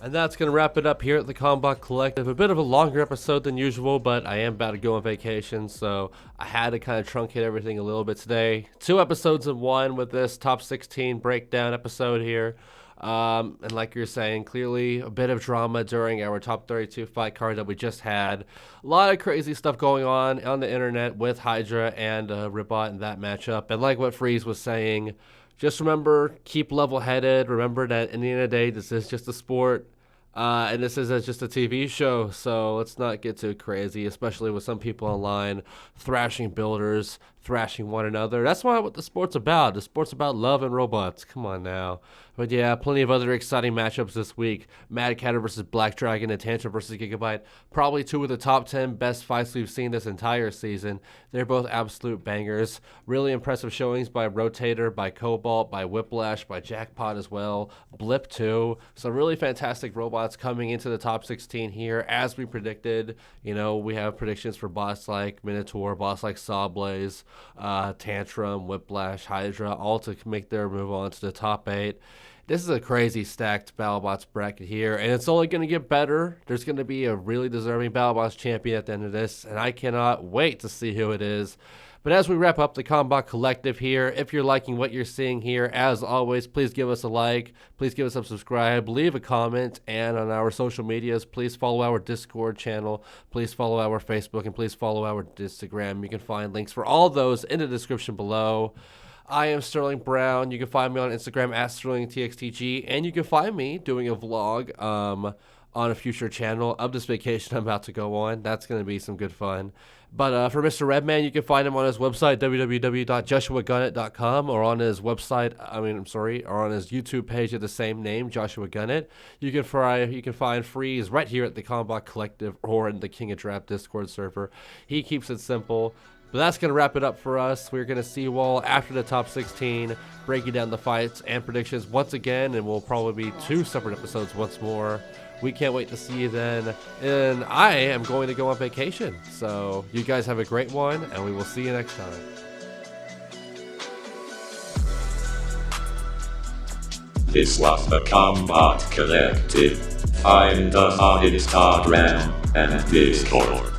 And that's going to wrap it up here at the Combot Collective. A bit of a longer episode than usual, but I am about to go on vacation, so I had to kind of truncate everything a little bit today. 2 episodes in one with this top 16 breakdown episode here. And like you're saying, clearly a bit of drama during our top 32 fight card that we just had. A lot of crazy stuff going on the internet with Hydra and Riptide in that matchup. And like what Freeze was saying, just remember, keep level-headed. Remember that in the end of the day, this is just a sport. And this is just a TV show, so let's not get too crazy, especially with some people online thrashing builders, thrashing one another. That's not what the sport's about. The sport's about love and robots. Come on now. But yeah, plenty of other exciting matchups this week. Mad Catter versus Black Dragon and Tantrum versus Gigabyte. Probably 2 of the top 10 best fights we've seen this entire season. They're both absolute bangers. Really impressive showings by Rotator, by Cobalt, by Whiplash, by Jackpot as well. Blip too. Some really fantastic robots coming into the top 16 here. As we predicted, we have predictions for bots like Minotaur, bots like Sawblaze, Tantrum, Whiplash, Hydra, all to make their move on to the top 8. This is a crazy stacked Battlebots bracket here, and it's only going to get better. There's going to be a really deserving Battlebots champion at the end of this, and I cannot wait to see who it is. But as we wrap up the Combot Collective here, if you're liking what you're seeing here, as always, please give us a like, please give us a subscribe, leave a comment, and on our social medias, please follow our Discord channel, please follow our Facebook, and please follow our Instagram. You can find links for all those in the description below. I am Sterling Brown. You can find me on Instagram at SterlingTXTG, and you can find me doing a vlog on a future channel of this vacation I'm about to go on. That's going to be some good fun. But for Mr. Redman, you can find him on his website, www.joshuagunnit.com, or on his website, or on his YouTube page of the same name, Joshua Gunnit. You can find Freeze right here at the Combot Collective or in the King of Draft Discord server. He keeps it simple. But that's going to wrap it up for us. We're going to see you all after the top 16, breaking down the fights and predictions once again, and we'll probably be 2 separate episodes once more. We can't wait to see you then, and I am going to go on vacation. So you guys have a great one, and we will see you next time. This was the Combot Collective. Find us on Instagram and Discord.